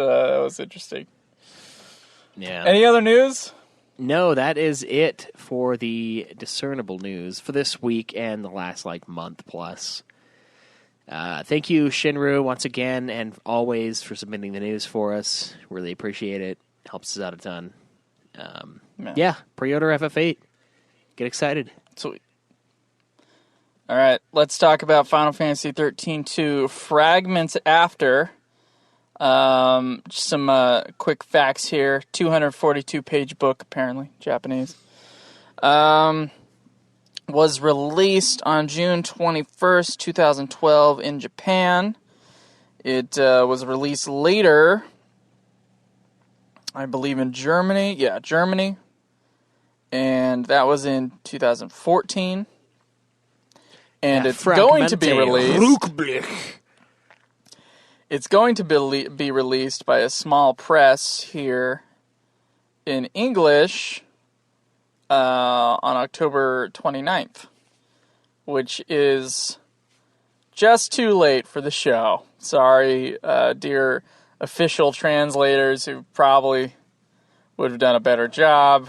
interesting. Yeah. Any other news? No, that is it for the discernible news for this week and the last month plus. Thank you, Shinru, once again and always for submitting the news for us. Really appreciate it. Helps us out a ton. Yeah, pre-order FF8. Get excited. Sweet. All right, let's talk about Final Fantasy XIII-2 Fragments after. Just some quick facts here. 242-page book, apparently, Japanese. Was released on June 21st, 2012 in Japan. It was released later, I believe, in Germany. Yeah, Germany. And that was in 2014. And it's going to be released. It's going to be released by a small press here in English on October 29th, which is just too late for the show. Sorry, dear official translators who probably would have done a better job.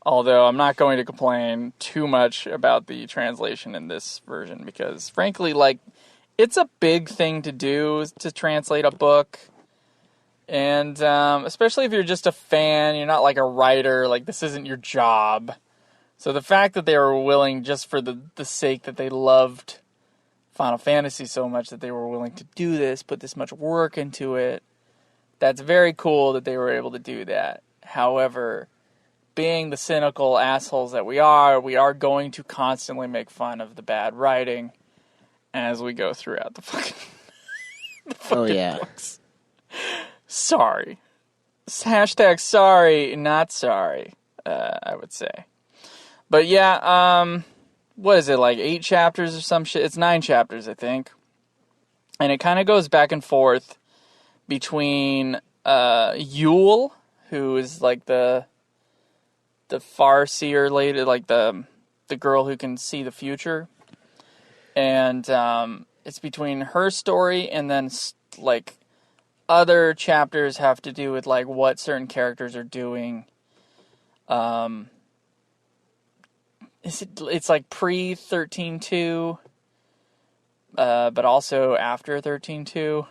Although I'm not going to complain too much about the translation in this version because, frankly, it's a big thing to do to translate a book. And especially if you're just a fan, you're not like a writer, this isn't your job. So the fact that they were willing, just for the sake that they loved Final Fantasy so much, that they were willing to do this, put this much work into it, that's very cool that they were able to do that. However, being the cynical assholes that we are going to constantly make fun of the bad writing as we go throughout the fucking, books. Sorry. Hashtag sorry, not sorry, I would say. But yeah, what is it, 8 chapters or some shit? It's 9 chapters, I think. And it kind of goes back and forth between Yule, who is the far-seer lady, the girl who can see the future. And it's between her story and then, other chapters have to do with, what certain characters are doing. It's pre-XIII-2, but also after XIII-2.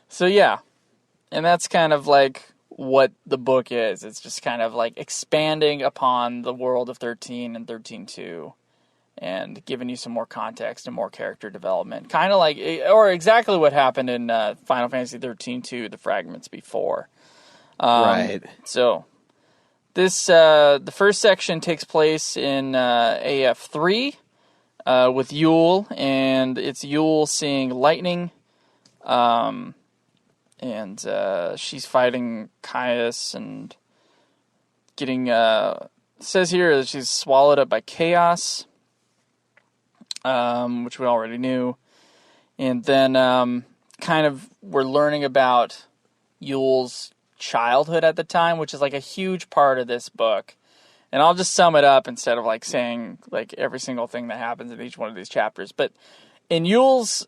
So, yeah. And that's kind of, what the book is. It's just kind of expanding upon the world of 13 and 13-2 and giving you some more context and more character development. Kind of or exactly what happened in Final Fantasy 13-2, the Fragments before. Right. So this, the first section takes place in AF3 with Yule, and it's Yule seeing lightning. And she's fighting Caius and getting, says here that she's swallowed up by chaos, which we already knew. And then kind of we're learning about Yule's childhood at the time, which is a huge part of this book. And I'll just sum it up instead of saying every single thing that happens in each one of these chapters. But in Yule's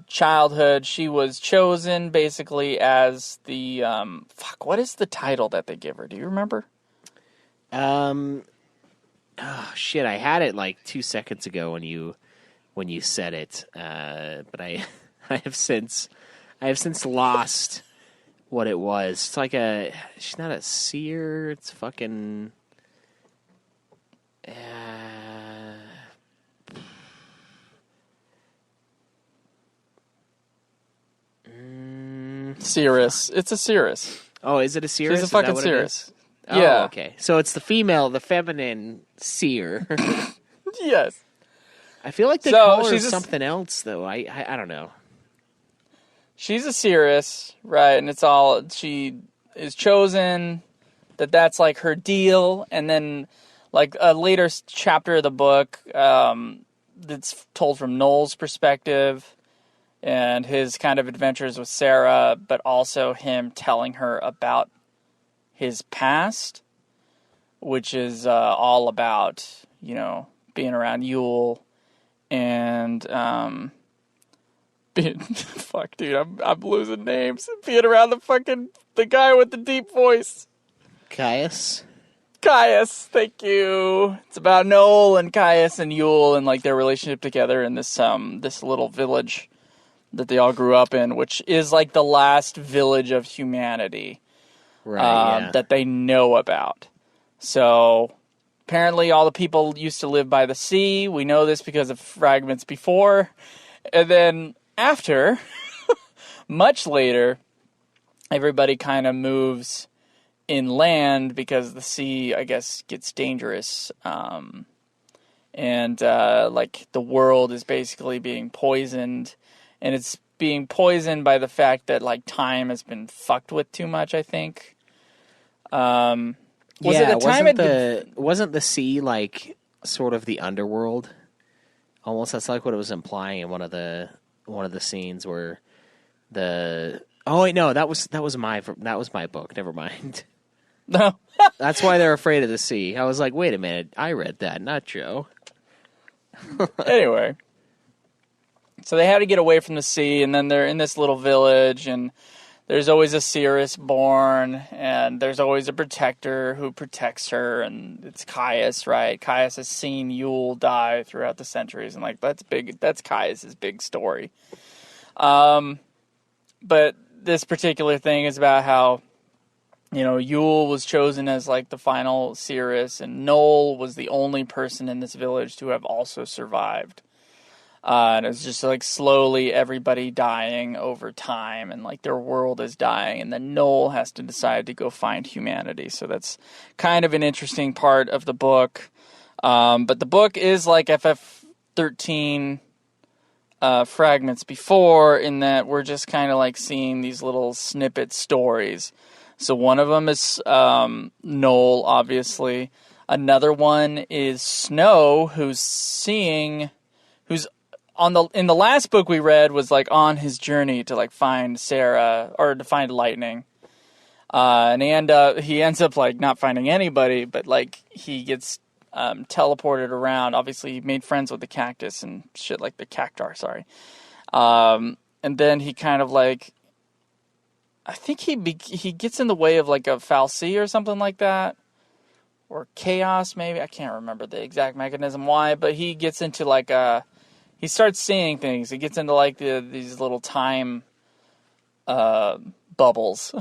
childhood, she was chosen basically as the what is the title that they give her? Do you remember? Oh shit! I had it 2 seconds ago when you said it, but I have since lost what it was. It's she's not a seer. It's fucking. Seeress. It's a Seeress. Oh, is it a Seeress? She's a fucking Seeress. Oh, yeah. Okay. So it's the feminine seer. Yes. I feel like they call her something else, though. I don't know. She's a Seeress, right? And it's all, she is chosen, that's her deal. And then like a later chapter of the book that's told from Noel's perspective and his kind of adventures with Sarah, but also him telling her about his past, which is all about, being around Yule and fuck, dude, I'm losing names. Being around the guy with the deep voice. Caius, thank you. It's about Noel and Caius and Yule and like their relationship together in this little village that they all grew up in, which is like the last village of humanity that they know about. So apparently all the people used to live by the sea. We know this because of fragments before. And then after, much later, everybody kind of moves inland because the sea, I guess, gets dangerous. And the world is basically being poisoned. And it's being poisoned by the fact that, like, time has been fucked with too much, I think. Wasn't the sea, like, sort of the underworld? Almost, that's like what it was implying in one of the scenes where oh wait, no, that was my book. Never mind. No. That's why they're afraid of the sea. I was like, wait a minute, I read that, not Joe. Anyway. So they had to get away from the sea, and then they're in this little village, and there's always a seeress born, and there's always a protector who protects her, and it's Caius, right? Caius has seen Yule die throughout the centuries, and like that's big. That's Caius's big story. But this particular thing is about how, Yule was chosen as like the final seeress, and Noel was the only person in this village to have also survived. And it's just like slowly everybody dying over time, and like their world is dying, and then Noel has to decide to go find humanity. So that's kind of an interesting part of the book. But the book is like FF6 Fragments before, in that we're just kind of like seeing these little snippet stories. So one of them is Noel, obviously. Another one is Snow, who's in the last book we read was like on his journey to like find Sarah or to find lightning. And he ends up like not finding anybody, but like he gets teleported around. Obviously he made friends with the cactus and shit, like the cactar, sorry. And then he kind of like, I think he gets in the way of like a fal'Cie or something like that. Or chaos maybe. I can't remember the exact mechanism why, but he gets into like he starts seeing things. He gets into like these little time bubbles,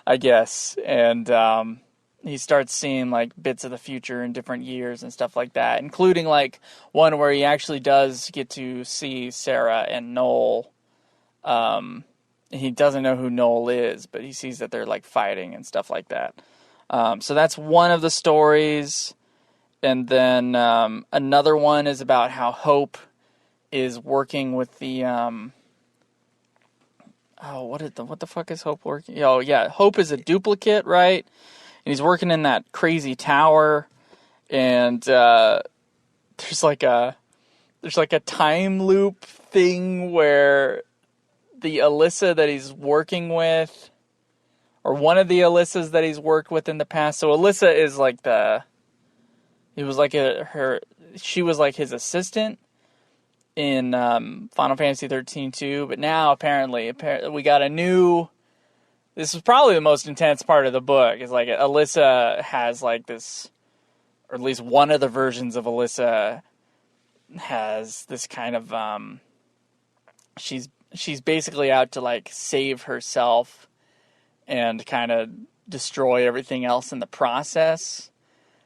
I guess. And he starts seeing like bits of the future in different years and stuff like that, including like one where he actually does get to see Sarah and Noel. He doesn't know who Noel is, but he sees that they're like fighting and stuff like that. So that's one of the stories. And then another one is about how Hope is working with the what the fuck is Hope working? Oh yeah, Hope is a duplicate, right? And he's working in that crazy tower, and there's like a time loop thing where the Alyssa that he's working with, or one of the Alyssas that he's worked with in the past. So Alyssa is like she was like his assistant in Final Fantasy 13-2, but now apparently we got a new. This is probably the most intense part of the book. Is like Alyssa has like this, or at least one of the versions of Alyssa has this kind of she's basically out to like save herself and kind of destroy everything else in the process.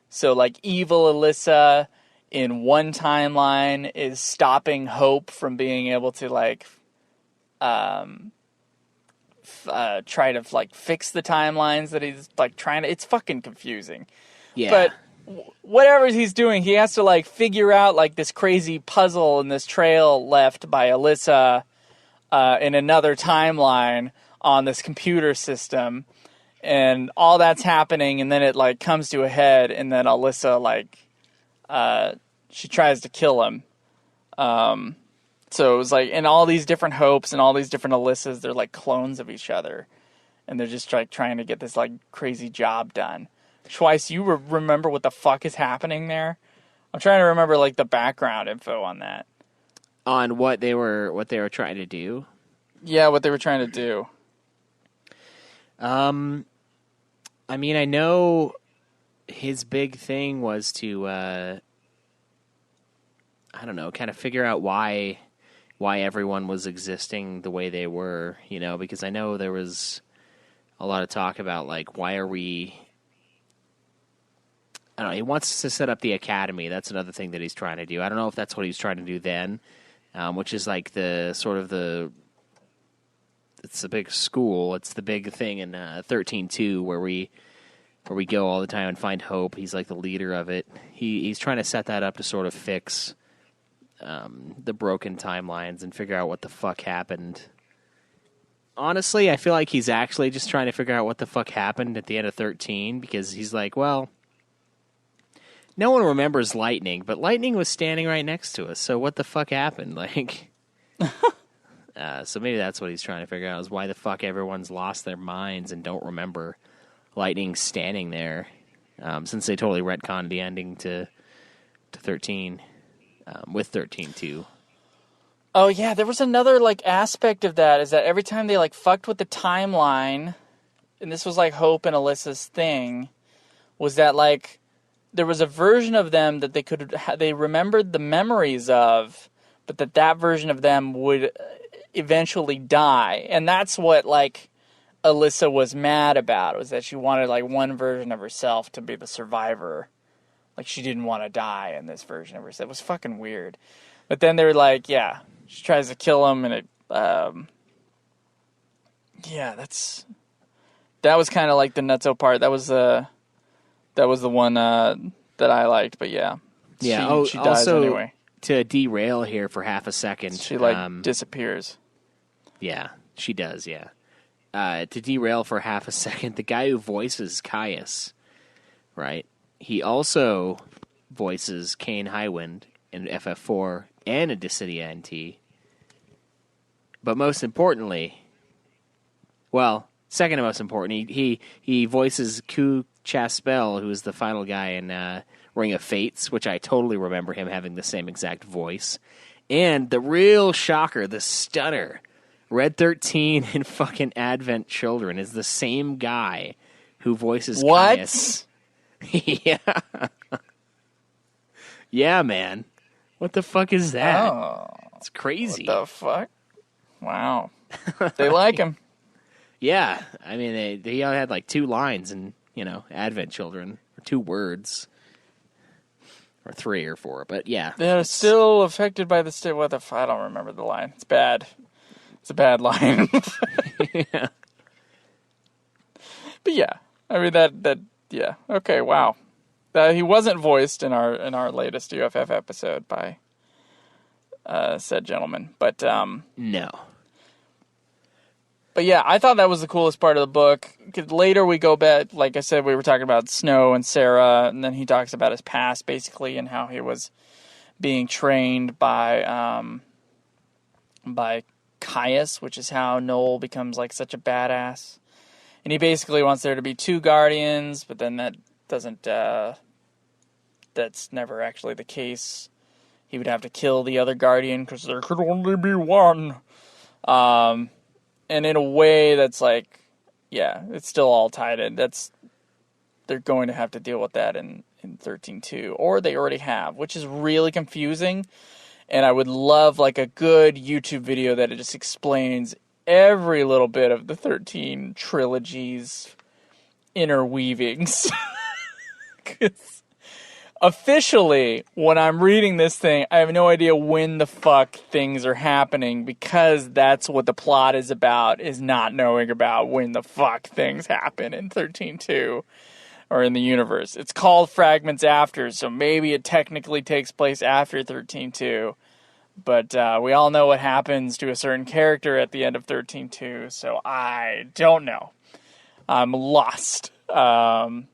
So like evil Alyssa in one timeline is stopping Hope from being able to like try to like fix the timelines that he's like trying to. It's fucking confusing. Yeah. But whatever he's doing, he has to like figure out like this crazy puzzle and this trail left by Alyssa in another timeline on this computer system. And all that's happening, and then it, like, comes to a head, and then Alyssa, like, she tries to kill him. So it was like, and all these different Hopes and all these different Alyssas, they're like clones of each other. And they're just like trying to get this like crazy job done. Schweiss, you remember what the fuck is happening there? I'm trying to remember like the background info on that. On what they were trying to do? Yeah, what they were trying to do. I mean, I know his big thing was to, I don't know, kind of figure out why everyone was existing the way they were, you know, because I know there was a lot of talk about, like, why are we... I don't know, he wants to set up the academy. That's another thing that he's trying to do. I don't know if that's what he's trying to do then, which is like the sort of the... It's the big school. It's the big thing in 13-2 where we go all the time and find Hope. He's like the leader of it. He's trying to set that up to sort of fix... the broken timelines and figure out what the fuck happened. Honestly, I feel like he's actually just trying to figure out what the fuck happened at the end of 13, because he's like, well, no one remembers Lightning, but Lightning was standing right next to us, so what the fuck happened? Like, so maybe that's what he's trying to figure out, is why the fuck everyone's lost their minds and don't remember Lightning standing there, since they totally retconned the ending to 13. With 13-2. Oh, yeah, there was another, like, aspect of that, is that every time they, like, fucked with the timeline, and this was, like, Hope and Alyssa's thing, was that, like, there was a version of them that they remembered the memories of, but that version of them would eventually die. And that's what, like, Alyssa was mad about, was that she wanted, like, one version of herself to be the survivor. Like, she didn't want to die in this version of herself. It was fucking weird. But then they were like, yeah, she tries to kill him, and it, yeah, that was kind of like the nutso part. That was the one that I liked, but yeah. Yeah, she dies also, anyway. To derail here for half a second. She, like, disappears. Yeah, she does, yeah. To derail for half a second, the guy who voices Caius, right? He also voices Kane Highwind in FF4 and in Dissidia NT. But most importantly, well, second to most important, he voices Ku Chaspel, who is the final guy in Ring of Fates, which I totally remember him having the same exact voice. And the real shocker, the stunner, Red 13 in fucking Advent Children is the same guy who voices Caius. Yeah. Yeah, man. What the fuck is that? Oh. It's crazy. What the fuck? Wow. They like him. Yeah. I mean, they all had like 2 lines in, Advent Children. Or 2 words. Or 3 or 4. But yeah. They're still affected by the what the I don't remember the line. It's bad. It's a bad line. Yeah. But yeah. I mean, that yeah. Okay, wow. He wasn't voiced in our latest UFF episode by said gentleman. But no. But yeah, I thought that was the coolest part of the book. 'Cause later we go back, like I said, we were talking about Snow and Sarah, and then he talks about his past, basically, and how he was being trained by Caius, which is how Noel becomes like such a badass. And he basically wants there to be 2 guardians, but then that doesn't, that's never actually the case. He would have to kill the other guardian because there could only be one. And in a way that's like, yeah, it's still all tied in. They're going to have to deal with that in 13-2, or they already have, which is really confusing. And I would love like a good YouTube video that it just explains every little bit of the 13 trilogy's interweavings. 'Cause officially, when I'm reading this thing, I have no idea when the fuck things are happening, because that's what the plot is about, is not knowing about when the fuck things happen in 13-2 or in the universe. It's called Fragments After, so maybe it technically takes place after 13-2. But we all know what happens to a certain character at the end of 13-2, so I don't know. I'm lost. I'm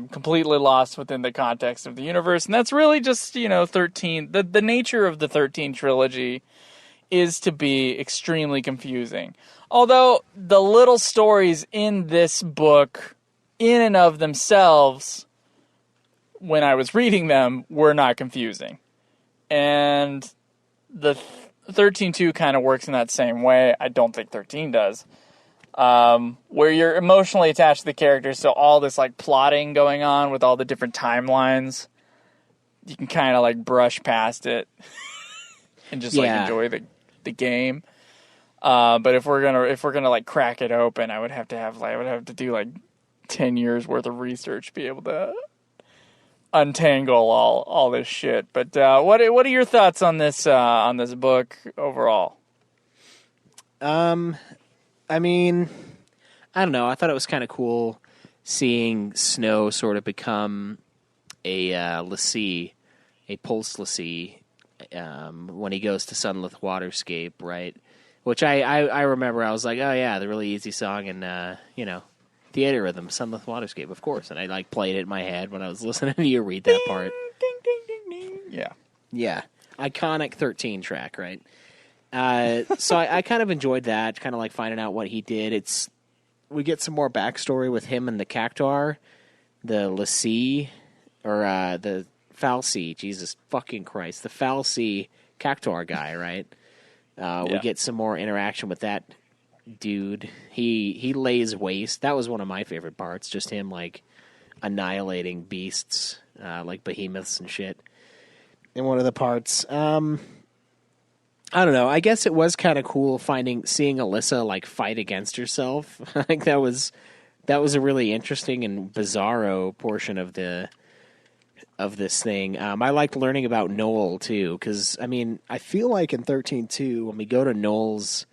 completely lost within the context of the universe, and that's really just 13. The nature of the 13 trilogy is to be extremely confusing. Although the little stories in this book, in and of themselves, when I was reading them, were not confusing. And the 13-2 kind of works in that same way. I don't think 13 does. Where you're emotionally attached to the characters, so all this like plotting going on with all the different timelines, you can kind of like brush past it and just like enjoy the game. But if we're gonna like crack it open, I would have to do like 10 years worth of research to be able to untangle all this shit. But what are your thoughts on this book overall? I mean, I don't know. I thought it was kind of cool seeing Snow sort of become a lessee, a pulse lessee, when he goes to Sunlith Waterscape, right? Which I remember. I was like, oh yeah, the really easy song in theater rhythm, Sunlith Waterscape, of course. And I like played it in my head when I was listening to you read that part. Ding, ding, ding, ding. Yeah. Yeah. Iconic 13 track, right? So I kind of enjoyed that, kind of like finding out what he did. We get some more backstory with him and the Cactuar, the Lassie, or the Falsey, Jesus fucking Christ, the Falsey Cactuar guy, right? We get some more interaction with that dude. He lays waste. That was one of my favorite parts, just him like annihilating beasts, like behemoths and shit. In one of the parts, I don't know. I guess it was kind of cool seeing Alyssa like fight against herself. I think that was a really interesting and bizarro portion of this thing. I liked learning about Noel too, because I mean, I feel like in 13-2, when we go to Noel's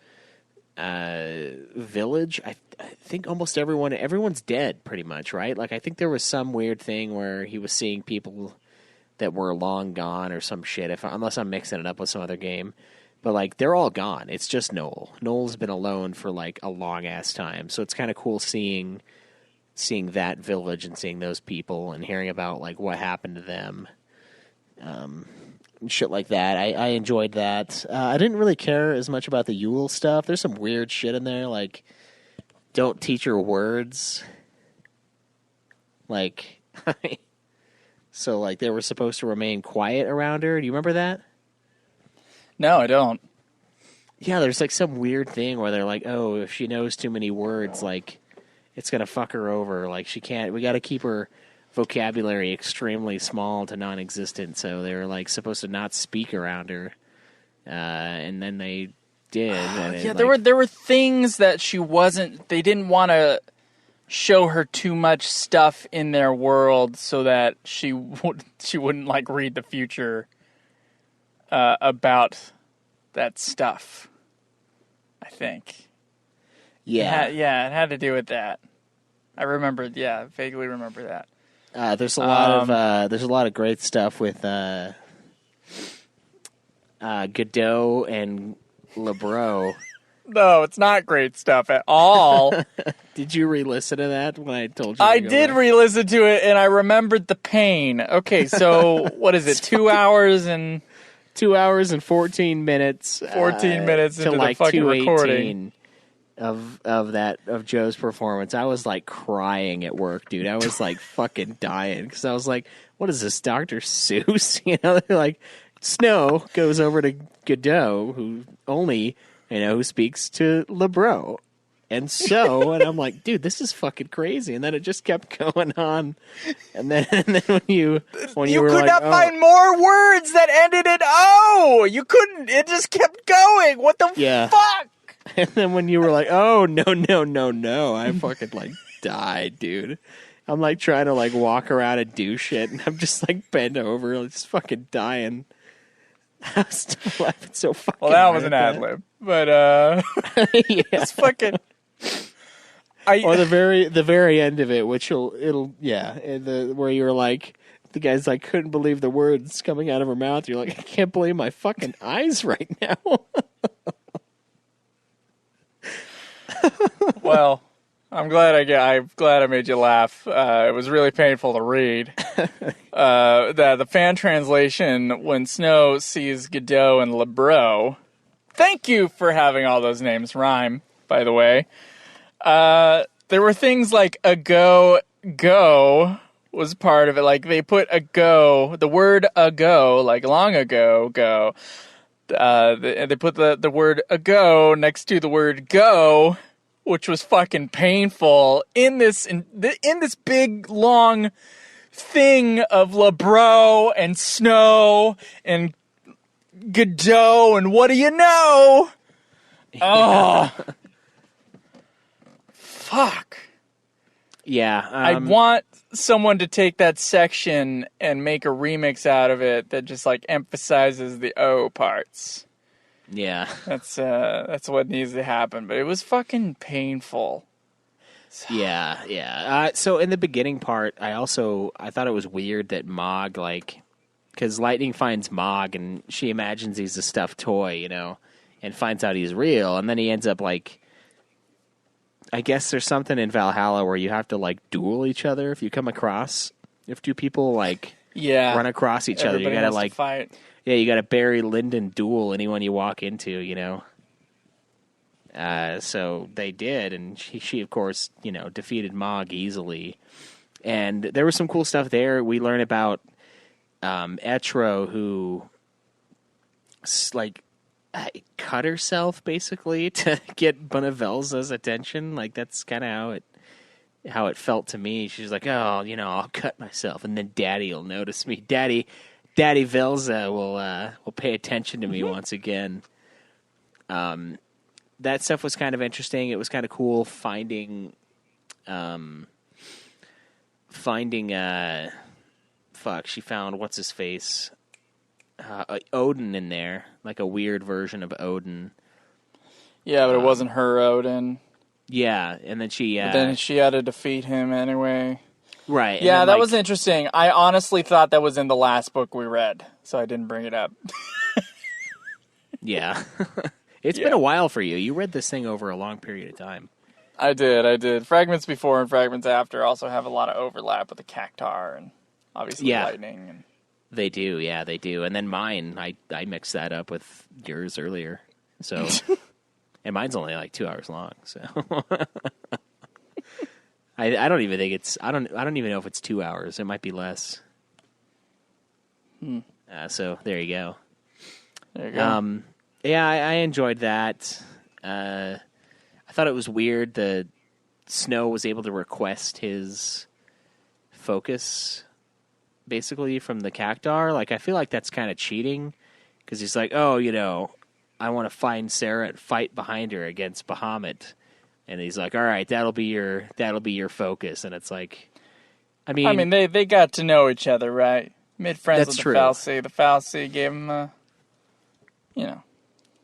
village, I think almost everyone's dead pretty much, right? Like I think there was some weird thing where he was seeing people that were long gone or some shit. Unless I'm mixing it up with some other game. But, like, they're all gone. It's just Noel. Noel's been alone for, like, a long-ass time. So it's kind of cool seeing that village and seeing those people and hearing about, like, what happened to them. And shit like that. I enjoyed that. I didn't really care as much about the Yule stuff. There's some weird shit in there, like, don't teach her words. Like, so, like, they were supposed to remain quiet around her. Do you remember that? No, I don't. Yeah, there's like some weird thing where they're like, oh, if she knows too many words, like, it's going to fuck her over. Like, we got to keep her vocabulary extremely small to non-existent. So they were like supposed to not speak around her. And then they did. And there were things that they didn't want to show her too much stuff in their world so that she wouldn't like read the future about that stuff, I think. Yeah. It had to do with that. I vaguely remember that. There's a lot of great stuff with Godot and LeBreau. No, it's not great stuff at all. Did you re-listen to that when I told you? I did re-listen to it, and I remembered the pain. Okay, so what is it? 2 hours and 2 hours and 14 minutes. 14 minutes into like the fucking recording of Joe's performance. I was like crying at work, dude. I was like fucking dying because I was like, "What is this, Dr. Seuss?" You know, they're like, Snow goes over to Godot, who speaks to LeBreau. And I'm like, dude, this is fucking crazy. And then it just kept going on. And then when you were could like, not find more words that ended in O. You couldn't. It just kept going. What the fuck? And then when you were like, oh no, I fucking like died, dude. I'm like trying to like walk around and do shit, and I'm just like bent over, like, just fucking dying. I was still laughing so fucking. Well, that was an ad lib, but yeah, it's fucking. Or the very end of it, which where you're like, the guy's like couldn't believe the words coming out of her mouth. You're like, I can't believe my fucking eyes right now. Well, I'm glad I made you laugh. It was really painful to read. The fan translation, when Snow sees Godot and LeBro. Thank you for having all those names rhyme, by the way. There were things like go was part of it. Like they put the word ago, like long ago, go. They put the word ago next to the word go, which was fucking painful in this big long thing of LeBro and Snow and Godot and what do you know? Oh, fuck. Yeah. I want someone to take that section and make a remix out of it that just like emphasizes the O parts. Yeah. That's what needs to happen. But it was fucking painful. Yeah. So in the beginning part, I thought it was weird that Mog, like, because Lightning finds Mog and she imagines he's a stuffed toy, and finds out he's real, and then he ends up like, I guess there's something in Valhalla where you have to like duel each other if you come across, if two people like run across each other, you gotta like fight. Yeah, you gotta Barry Lyndon duel anyone you walk into, So they did, and she of course, defeated Mog easily. And there was some cool stuff there. We learn about Etro, who like cut herself basically to get Bonavelza's attention. Like that's kind of how it felt to me. She's like, oh, I'll cut myself, and then Daddy will notice me. Daddy Velza will pay attention to me once again. That stuff was kind of interesting. It was kind of cool finding she found what's his face, Odin in there, like a weird version of Odin. Yeah, but it wasn't her Odin. Yeah, and then she But then she had to defeat him anyway. Right. Yeah, then, that was interesting. I honestly thought that was in the last book we read, so I didn't bring it up. Yeah. It's been a while for you. You read this thing over a long period of time. I did. Fragments before and Fragments after also have a lot of overlap with the Cactar and obviously Lightning. And they do, they do. And then mine, I mixed that up with yours earlier. So, and mine's only like 2 hours long. So, I don't even think it's. I don't even know if it's 2 hours. It might be less. So there you go. There you go. Yeah, I enjoyed that. I thought it was weird that Snow was able to request his focus, basically, from the Cactar. Like, I feel like that's kind of cheating, because he's like, oh, I want to find Sarah and fight behind her against Bahamut. And he's like, all right, that'll be your focus. And it's like, I mean, they got to know each other, right? Made friends with the true. Fal'Cie. The Fal'Cie gave him,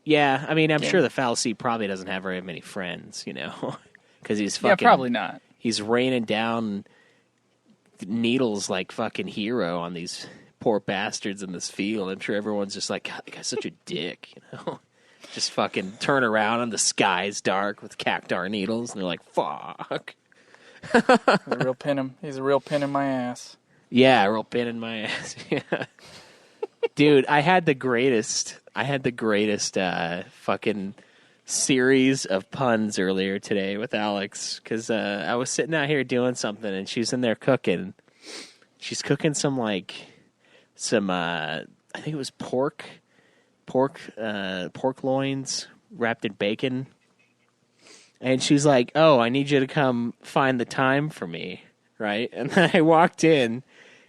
Yeah, I mean, I'm sure the Fal'Cie probably doesn't have very many friends, because he's fucking... Yeah, probably not. He's raining down needles like fucking Hero on these poor bastards in this field. I'm sure everyone's just like, God, the guy's such a dick, Just fucking turn around and the sky's dark with Cactar needles, and they're like, fuck. He's a real pin in my ass. Yeah, a real pin in my ass. Yeah. Dude, I had the greatest fucking series of puns earlier today with Alex, because I was sitting out here doing something, and she's in there cooking. She's cooking some I think it was pork loins wrapped in bacon. And she's like, oh, I need you to come find the time for me, right? And then I walked in,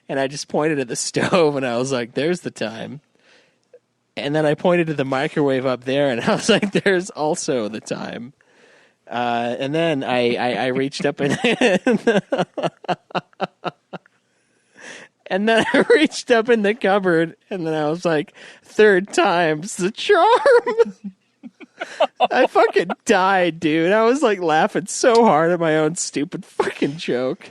and I just pointed at the stove, and I was like, there's the time. And then I pointed to the microwave up there, and I was like, there's also the time. And then I reached up and and then I reached up in the cupboard, and then I was like, third time's the charm. I fucking died, dude. I was like laughing so hard at my own stupid fucking joke.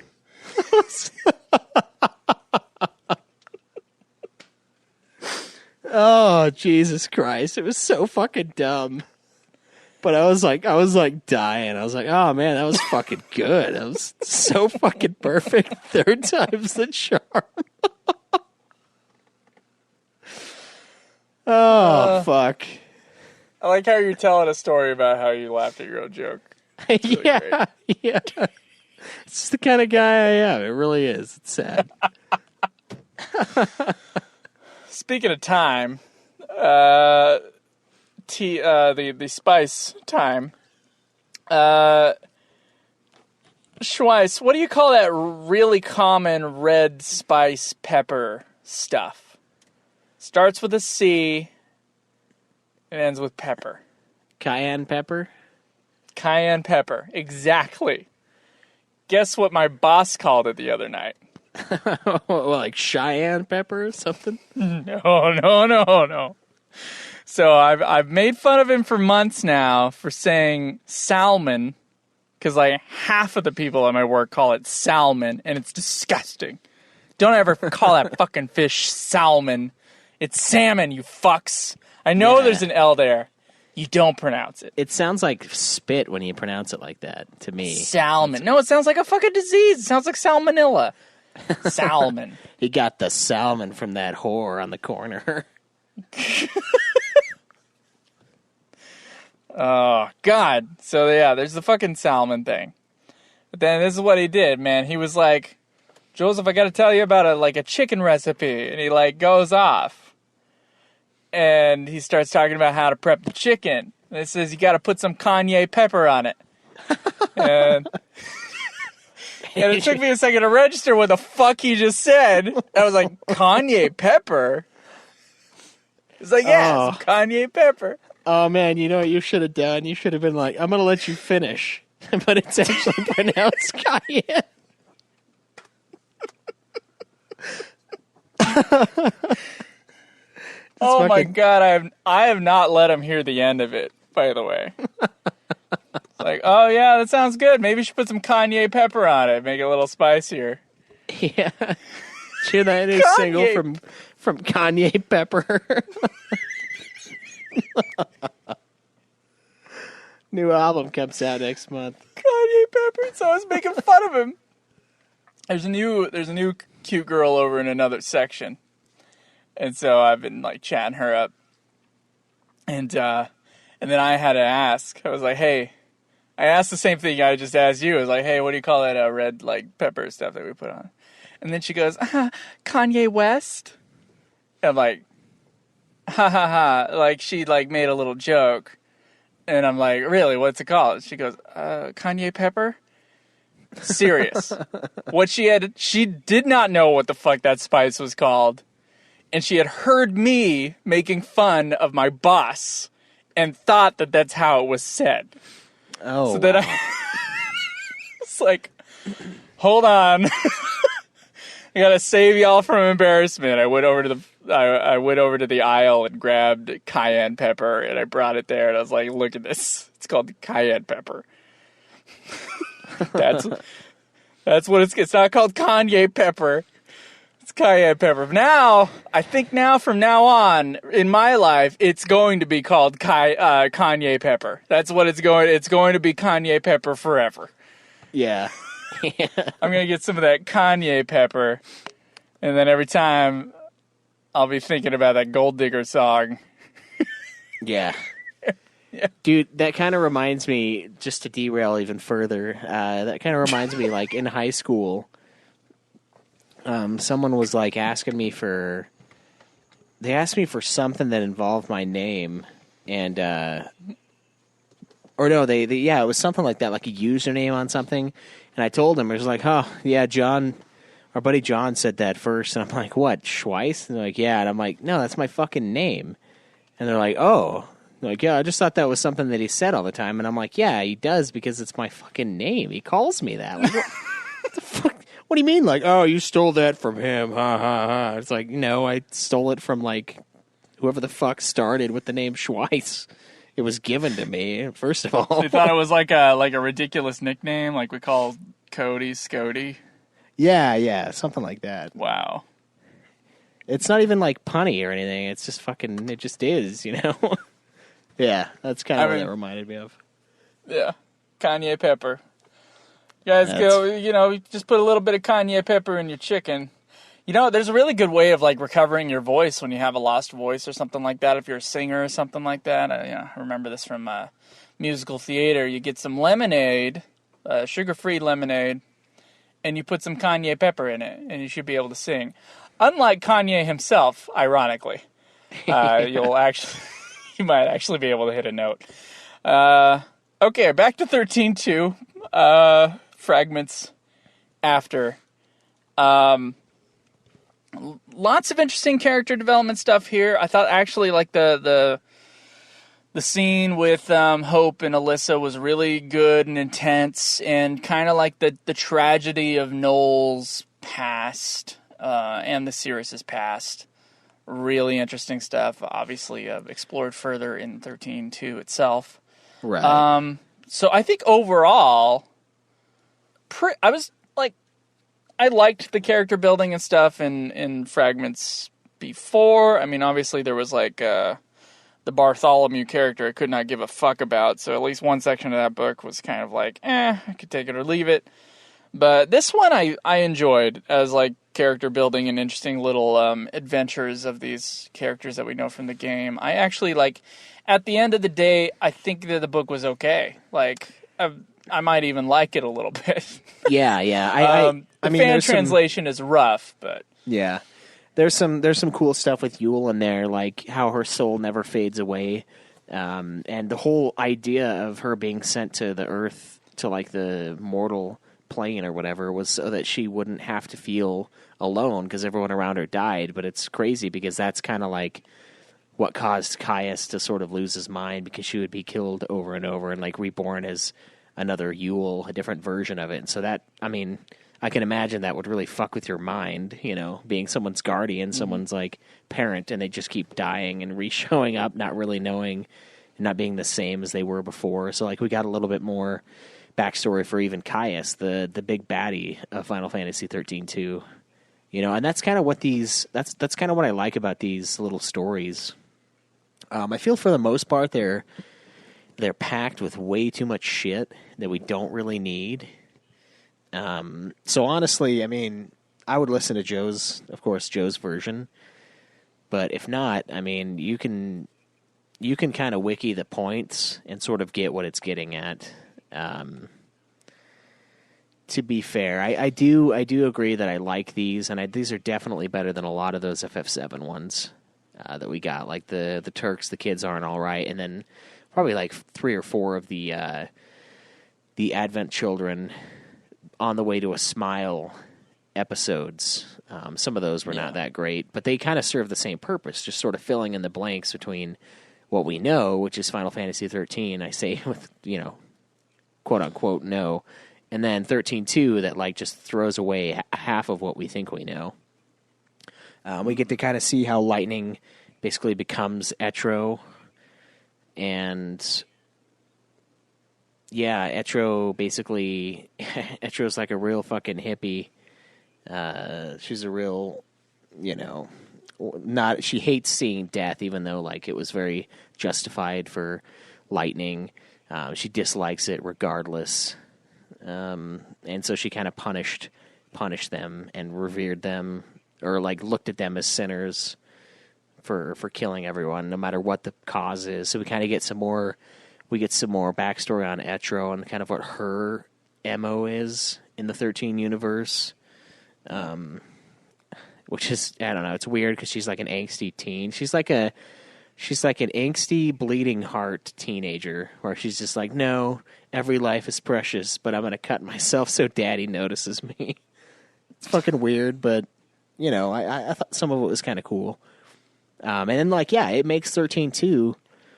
Oh, Jesus Christ. It was so fucking dumb. But I was like dying. I was like, oh man, that was fucking good. That was so fucking perfect. Third time's the charm. Oh, fuck. I like how you're telling a story about how you laughed at your own joke. Really yeah. It's just the kind of guy I am. It really is. It's sad. Speaking of time, the spice time. Schweiss, what do you call that really common red spice pepper stuff? Starts with a C and ends with pepper. Cayenne pepper? Cayenne pepper, exactly. Guess what my boss called it the other night? Like Cheyenne pepper or something? No. So I've made fun of him for months now for saying salmon, because like half of the people at my work call it salmon, and it's disgusting. Don't ever call that fucking fish salmon. It's salmon, you fucks. I know there's an L there. You don't pronounce it. It sounds like spit when you pronounce it like that to me. Salmon. No, it sounds like a fucking disease. It sounds like salmonella. Salmon. He got the salmon from that whore on the corner. Oh, God. So, yeah, there's the fucking salmon thing. But then this is what he did, man. He was like, Joseph, I got to tell you about a chicken recipe. And he, goes off. And he starts talking about how to prep the chicken. And it says you got to put some Kanye pepper on it. And it took me a second to register what the fuck he just said. I was like, Kanye pepper? It's like, yeah, some Kanye pepper. Oh, man, you know what you should have done? You should have been like, I'm going to let you finish. But it's actually pronounced Kanye. Oh my God, I have not let him hear the end of it, by the way. It's like, oh yeah, that sounds good. Maybe you should put some Kanye pepper on it, make it a little spicier. Yeah. Hear that new single from Kanye Pepper. New album comes out next month. Kanye Pepper, so I was making fun of him. There's a new cute girl over in another section. And so I've been chatting her up, and then I had to ask. I was like, "Hey," I asked the same thing I just asked you. I was like, "Hey, what do you call that red pepper stuff that we put on?" And then she goes, "Kanye West." And I'm like, "Ha ha ha!" She made a little joke, and I'm like, "Really? What's it called?" She goes, "Kanye pepper." Serious. She did not know what the fuck that spice was called. And she had heard me making fun of my boss and thought that that's how it was said. Oh, so then I was like, hold on. I gotta save y'all from embarrassment. I went over to the aisle and grabbed cayenne pepper, and I brought it there, and I was like, look at this. It's called cayenne pepper. That's what it's not called Kanye pepper. It's cayenne pepper. Now, I think from now on, in my life, it's going to be called Kanye pepper. That's what it's going to be Kanye pepper forever. Yeah. I'm going to get some of that Kanye pepper, and then every time I'll be thinking about that Gold Digger song. Yeah. Yeah. Dude, that kind of reminds me, just to derail even further, that kind of reminds me, in high school, someone was asking me for something that involved my name, and it was something like that, like a username on something, and I told him, it was like, oh yeah, John, our buddy John said that first, and I'm like, what, Schweiss? And they're like, yeah, and I'm like, no, that's my fucking name, and they're like, oh, like, yeah, I just thought that was something that he said all the time, and I'm like, yeah, he does, because it's my fucking name, he calls me that. What the fuck? What do you mean? Oh, you stole that from him. Ha, ha, ha. It's like, no, I stole it from, whoever the fuck started with the name Schweiss. It was given to me, first of all. They thought it was like a ridiculous nickname, like we call Cody Scody. Yeah, something like that. Wow. It's not even, punny or anything. It's just fucking, it just is, you know? Yeah, that's kind of what mean, that reminded me of. Yeah, Kanye pepper. You guys go, just put a little bit of Kanye pepper in your chicken. There's a really good way of like recovering your voice when you have a lost voice or something like that. If you're a singer or something like that, I remember this from musical theater. You get some lemonade, sugar-free lemonade, and you put some Kanye pepper in it, and you should be able to sing. Unlike Kanye himself, ironically, you might actually be able to hit a note. Okay, back to 13-2. Fragments after. Lots of interesting character development stuff here. I thought actually like the scene with Hope and Alyssa was really good and intense, and kind of like the tragedy of Noel's past and the Sirius's past. Really interesting stuff. Obviously explored further in 13-2 itself. Right. So I think overall, I liked the character building and stuff in Fragments before. I mean, obviously there was like the Bartholomew character I could not give a fuck about, so at least one section of that book was kind of like, I could take it or leave it. But this one I enjoyed as like character building and interesting little adventures of these characters that we know from the game. I actually at the end of the day, I think that the book was okay. Like, I might even like it a little bit. Yeah. The fan translation is rough, but yeah, there's some cool stuff with Yule in there, like how her soul never fades away, and the whole idea of her being sent to the Earth, to like the mortal plane or whatever, was so that she wouldn't have to feel alone because everyone around her died. But it's crazy because that's kind of like what caused Caius to sort of lose his mind, because she would be killed over and over and like reborn as another Yule, a different version of it. And so that, I mean, I can imagine that would really fuck with your mind, being someone's guardian, someone's like parent, and they just keep dying and re-showing up, not really knowing, not being the same as they were before. So like we got a little bit more backstory for even Caius, the big baddie of Final Fantasy 13-2. And that's kind of what that's kind of what I like about these little stories. I feel for the most part they're packed with way too much shit that we don't really need. So honestly, I mean, I would listen to Joe's version, but if not, I mean, you can kind of wiki the points and sort of get what it's getting at. To be fair, I do agree that I like these, and these are definitely better than a lot of those FF7 ones that we got. Like the Turks, the kids aren't all right, and then probably like 3 or 4 of the Advent Children on the way to a Smile episodes. Some of those were not that great, but they kind of serve the same purpose, just sort of filling in the blanks between what we know, which is Final Fantasy 13. I say with quote unquote no, and then 13-2 that like just throws away half of what we think we know. We get to kind of see how Lightning basically becomes Etro. And yeah, Etro's like a real fucking hippie. She's a real, she hates seeing death, even though like it was very justified for Lightning. She dislikes it regardless. And so she kind of punished them and revered them, or like looked at them as sinners for killing everyone, no matter what the cause is. So we kind of get some more backstory on Etro and kind of what her MO is in the 13 universe. Which is, I don't know, it's weird because she's like an angsty teen. She's like an angsty, bleeding heart teenager where she's just like, no, every life is precious, but I'm going to cut myself so daddy notices me. It's fucking weird, but, I thought some of it was kind of cool. And then, like, yeah, it makes 13-2,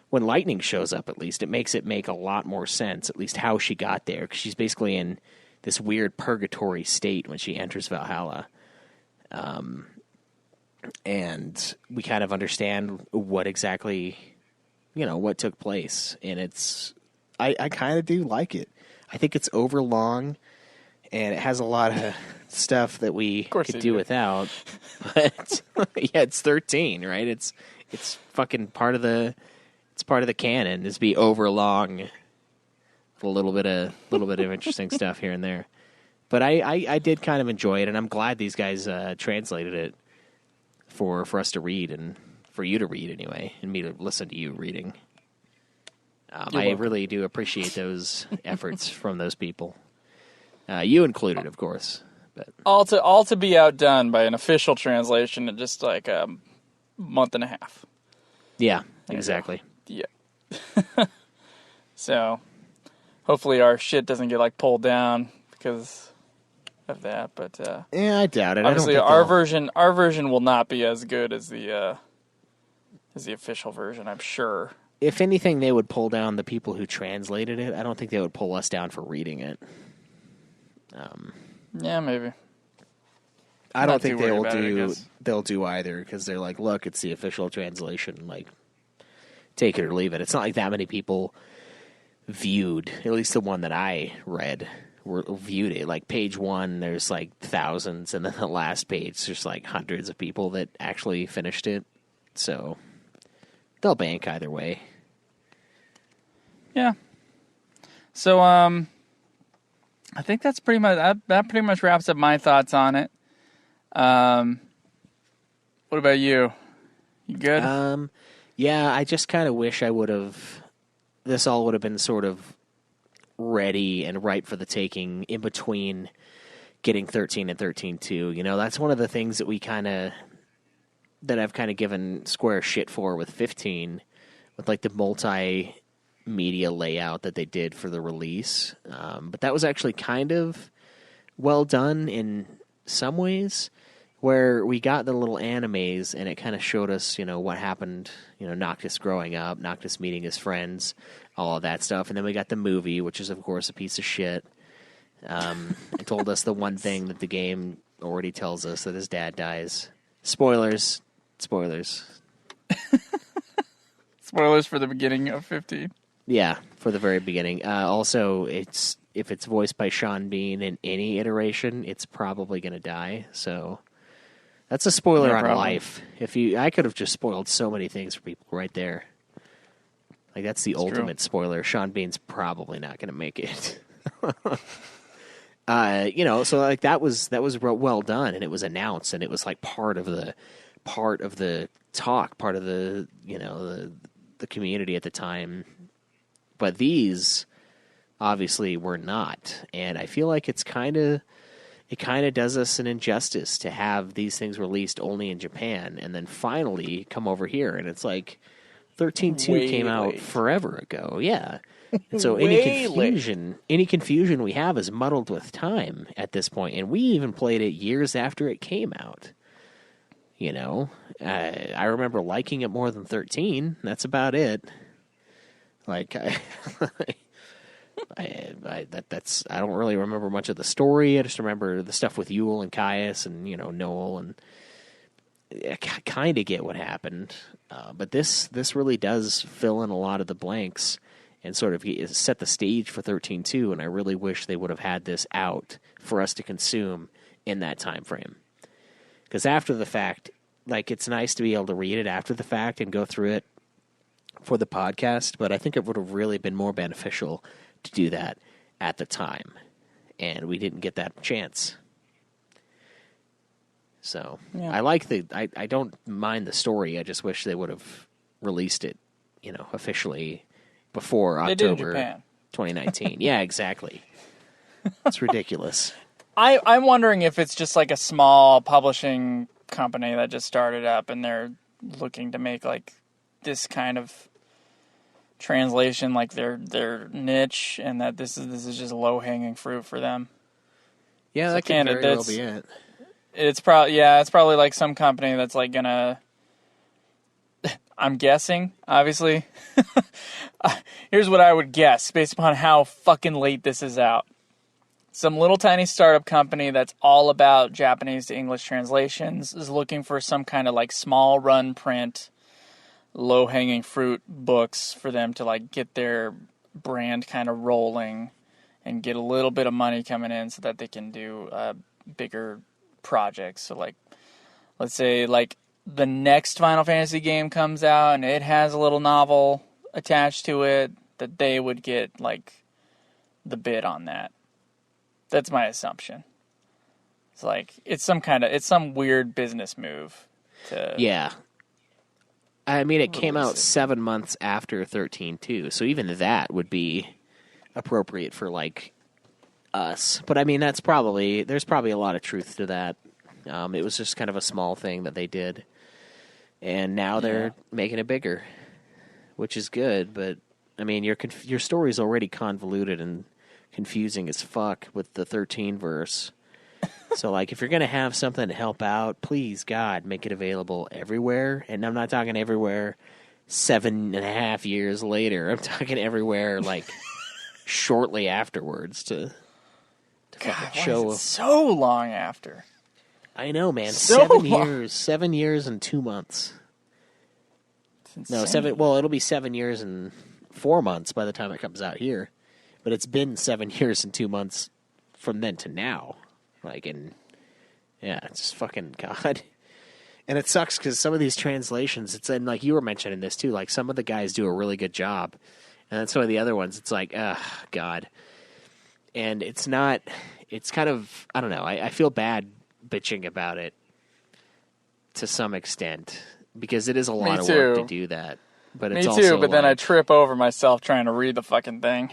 when Lightning shows up, at least, it makes it make a lot more sense, at least how she got there, because she's basically in this weird purgatory state when she enters Valhalla. And we kind of understand what exactly, what took place. And I kind of do like it. I think it's overlong, and it has a lot of stuff that we could do without. But yeah, it's 13, right? It's fucking part of the It's part of the canon. Is be overlong, a little bit of interesting stuff here and there. But I did kind of enjoy it, and I'm glad these guys translated it for us to read and for you to read anyway, and me to listen to you reading. I really do appreciate those efforts from those people. You included, of course. But all to be outdone by an official translation in just like a month and a half. Yeah, exactly. Yeah. So, hopefully our shit doesn't get like pulled down because of that. But yeah, I doubt it. Obviously, our version will not be as good as the official version, I'm sure. If anything, they would pull down the people who translated it. I don't think they would pull us down for reading it. Yeah, maybe. I don't think they'll do either, because they're like, look, it's the official translation. Like, take it or leave it. It's not like that many people viewed, at least the one that I read, viewed it. Like, page 1, there's like thousands, and then the last page, there's like hundreds of people that actually finished it. So, they'll bank either way. Yeah. So, I think that's pretty much that pretty much wraps up my thoughts on it. What about you? You good? Yeah, I just kind of wish this all would have been sort of ready and ripe for the taking in between getting 13 and 13-2. You know, that's one of the things that that I've kind of given Square shit for with 15, with like the multimedia layout that they did for the release. But that was actually kind of well done in some ways, where we got the little animes and it kind of showed us, you know, what happened, you know, Noctis growing up, Noctis meeting his friends, all of that stuff. And then we got the movie, which is, of course, a piece of shit. It told us the one thing that the game already tells us, that his dad dies. Spoilers. Spoilers for the beginning of 15. Yeah, for the very beginning. Also, if it's voiced by Sean Bean in any iteration, it's probably going to die. So that's a spoiler on life. I could have just spoiled so many things for people right there. Like, that's the ultimate spoiler. Sean Bean's probably not going to make it. You know, so like that was well done, and it was announced, and it was like part of the talk, part of the, you know, the community at the time. But these obviously were not, and I feel like it kind of does us an injustice to have these things released only in Japan and then finally come over here, and it's like 13-2 came out forever ago. Yeah. And so any confusion we have is muddled with time at this point, and we even played it years after it came out. You know, I remember liking it more than 13. That's about it. Like, I don't really remember much of the story. I just remember the stuff with Yule and Caius and, you know, Noel, and I kind of get what happened. But this really does fill in a lot of the blanks and sort of set the stage for 13-2, and I really wish they would have had this out for us to consume in that time frame. Because after the fact, like, it's nice to be able to read it after the fact and go through it for the podcast, but I think it would have really been more beneficial to do that at the time, and we didn't get that chance. So, yeah. I don't mind the story, I just wish they would have released it, you know, officially before October 2019. Yeah, exactly. It's ridiculous. I'm wondering if it's just like a small publishing company that just started up and they're looking to make like this kind of translation, like their niche, and that this is just low hanging fruit for them. Yeah, that could very well be it. It's probably like some company that's like gonna. I'm guessing, obviously. Here's what I would guess based upon how fucking late this is out. Some little tiny startup company that's all about Japanese to English translations is looking for some kind of like small run print, low hanging fruit books for them to like get their brand kind of rolling and get a little bit of money coming in so that they can do bigger projects. So like, let's say like the next Final Fantasy game comes out and it has a little novel attached to it, that they would get, like, the bid on that. That's my assumption. It's like, it's some weird business move to... Yeah. I mean, it came out it. 7 months after 13-2, so even that would be appropriate for, like, us. But, I mean, there's probably a lot of truth to that. It was just kind of a small thing that they did. And now they're making it bigger, which is good. But, I mean, your story's already convoluted and confusing as fuck with the 13 verse. So, like, if you're going to have something to help out, please, God, make it available everywhere. And I'm not talking everywhere 7.5 years later. I'm talking everywhere, like, shortly afterwards to fucking show. Why is it so long after? I know, man. So 7 long. years. 7 years and 2 months. No, 7. Well, it'll be 7 years and 4 months by the time it comes out here. But it's been 7 years and 2 months from then to now. Like, and yeah, it's just fucking God. And it sucks because some of these translations, and like you were mentioning this too, like some of the guys do a really good job. And then some of the other ones, it's like, God. And it's kind of, I don't know, I feel bad bitching about it to some extent because it is a lot of work to do that. But it's Me too, but then I trip over myself trying to read the fucking thing.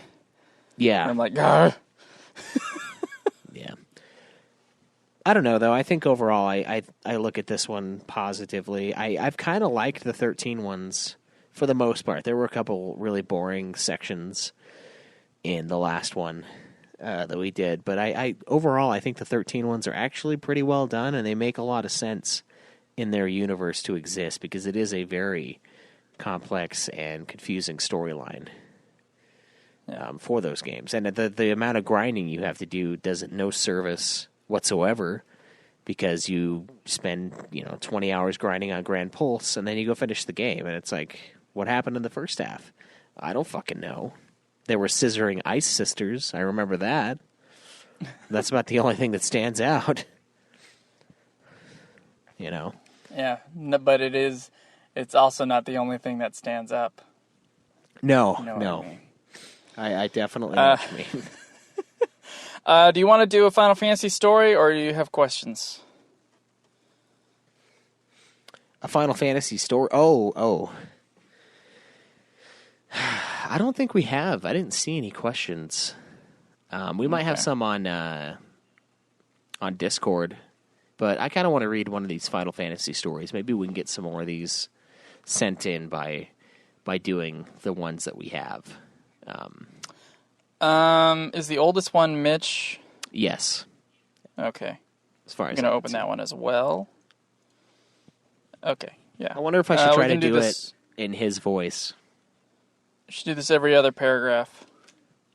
Yeah. And I'm like, Gah. Yeah. I don't know, though. I think overall I look at this one positively. I've kind of liked the 13 ones for the most part. There were a couple really boring sections in the last one that we did. But I overall, I think the 13 ones are actually pretty well done, and they make a lot of sense in their universe to exist because it is a very complex and confusing storyline for those games. And the amount of grinding you have to do does it no service whatsoever because you spend 20 hours grinding on Grand Pulse, and then you go finish the game, and it's like, what happened in the first half? I don't fucking know. There were scissoring ice sisters. I remember that. That's about the only thing that stands out. Yeah, but it's also not the only thing that stands up. No, You know what no. I mean? I definitely know what you mean. Do you want to do a Final Fantasy story, or do you have questions? A Final Fantasy story? Oh. I don't think we have. I didn't see any questions. We might have some on Discord, but I kind of want to read one of these Final Fantasy stories. Maybe we can get some more of these sent in by doing the ones that we have. Is the oldest one Mitch? Yes. Okay. As far as I'm going to open that one as well. Okay, yeah. I wonder if I should try to do this. it in his voice. You should do this every other paragraph.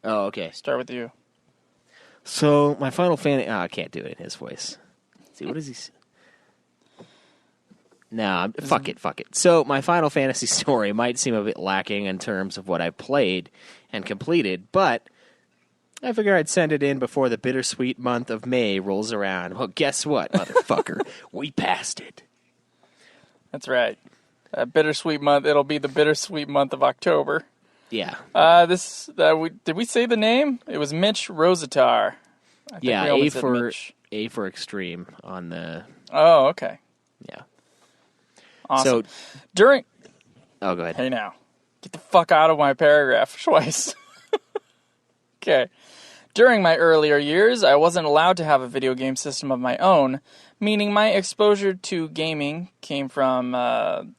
Oh, okay. Start with you. So, my Final Fantasy... I can't do it in his voice. Let's see, what does he say? Nah, fuck it. So, my Final Fantasy story might seem a bit lacking in terms of what I've played and completed, but I figure I'd send it in before the bittersweet month of May rolls around. Well, guess what, motherfucker? We passed it. That's right. Bittersweet month. It'll be the bittersweet month of October. Yeah. Did we say the name? It was Mitch Rosatar. Yeah, Aforextreme on the... Oh, okay. Yeah. Awesome. So, oh, go ahead. Hey now. Get the fuck out of my paragraph twice. Okay. During my earlier years, I wasn't allowed to have a video game system of my own, meaning my exposure to gaming came from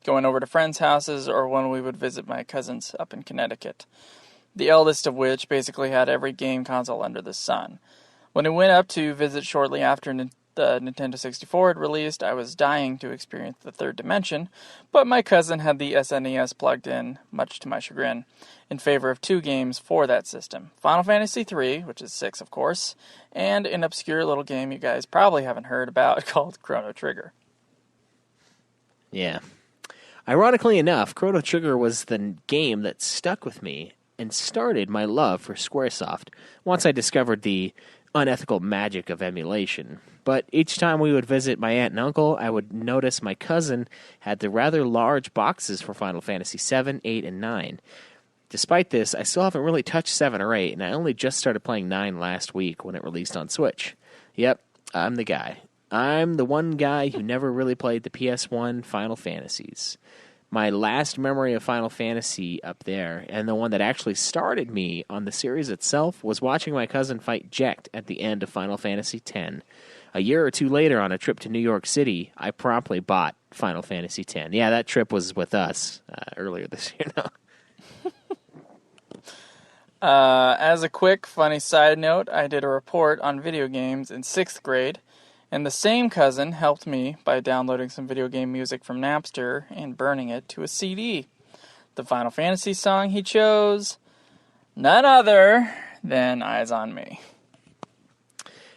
going over to friends' houses or when we would visit my cousins up in Connecticut, the eldest of which basically had every game console under the sun. When I went up to visit shortly after the Nintendo 64 had released, I was dying to experience the third dimension, but my cousin had the SNES plugged in, much to my chagrin, in favor of 2 games for that system. Final Fantasy III, which is 6 of course, and an obscure little game you guys probably haven't heard about called Chrono Trigger. Yeah. Ironically enough, Chrono Trigger was the game that stuck with me and started my love for Squaresoft once I discovered the unethical magic of emulation. But each time we would visit my aunt and uncle, I would notice my cousin had the rather large boxes for Final Fantasy VII, 8, and 9. Despite this, I still haven't really touched 7 or 8, and I only just started playing 9 last week when it released on Switch. Yep, I'm the guy. I'm the one guy who never really played the PS1 Final Fantasies. My last memory of Final Fantasy up there, and the one that actually started me on the series itself, was watching my cousin fight Jecht at the end of Final Fantasy X. A year or two later, on a trip to New York City, I promptly bought Final Fantasy X. Yeah, that trip was with us earlier this year. As a quick, funny side note, I did a report on video games in 6th grade, and the same cousin helped me by downloading some video game music from Napster and burning it to a CD. The Final Fantasy song he chose, none other than Eyes on Me.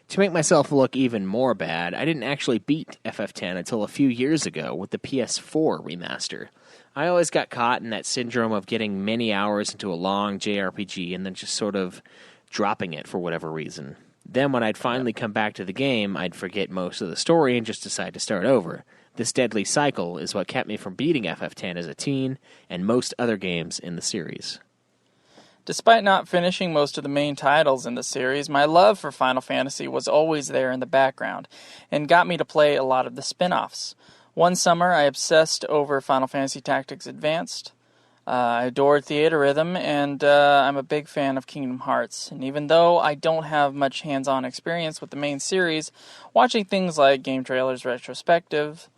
To make myself look even more bad, I didn't actually beat FF10 until a few years ago with the PS4 remaster. I always got caught in that syndrome of getting many hours into a long JRPG and then just sort of dropping it for whatever reason. Then when I'd finally come back to the game, I'd forget most of the story and just decide to start over. This deadly cycle is what kept me from beating FF10 as a teen and most other games in the series. Despite not finishing most of the main titles in the series, my love for Final Fantasy was always there in the background and got me to play a lot of the spin-offs. One summer, I obsessed over Final Fantasy Tactics Advanced. I adored Theatrhythm, and I'm a big fan of Kingdom Hearts. And even though I don't have much hands-on experience with the main series, watching things like Game Trailers Retrospective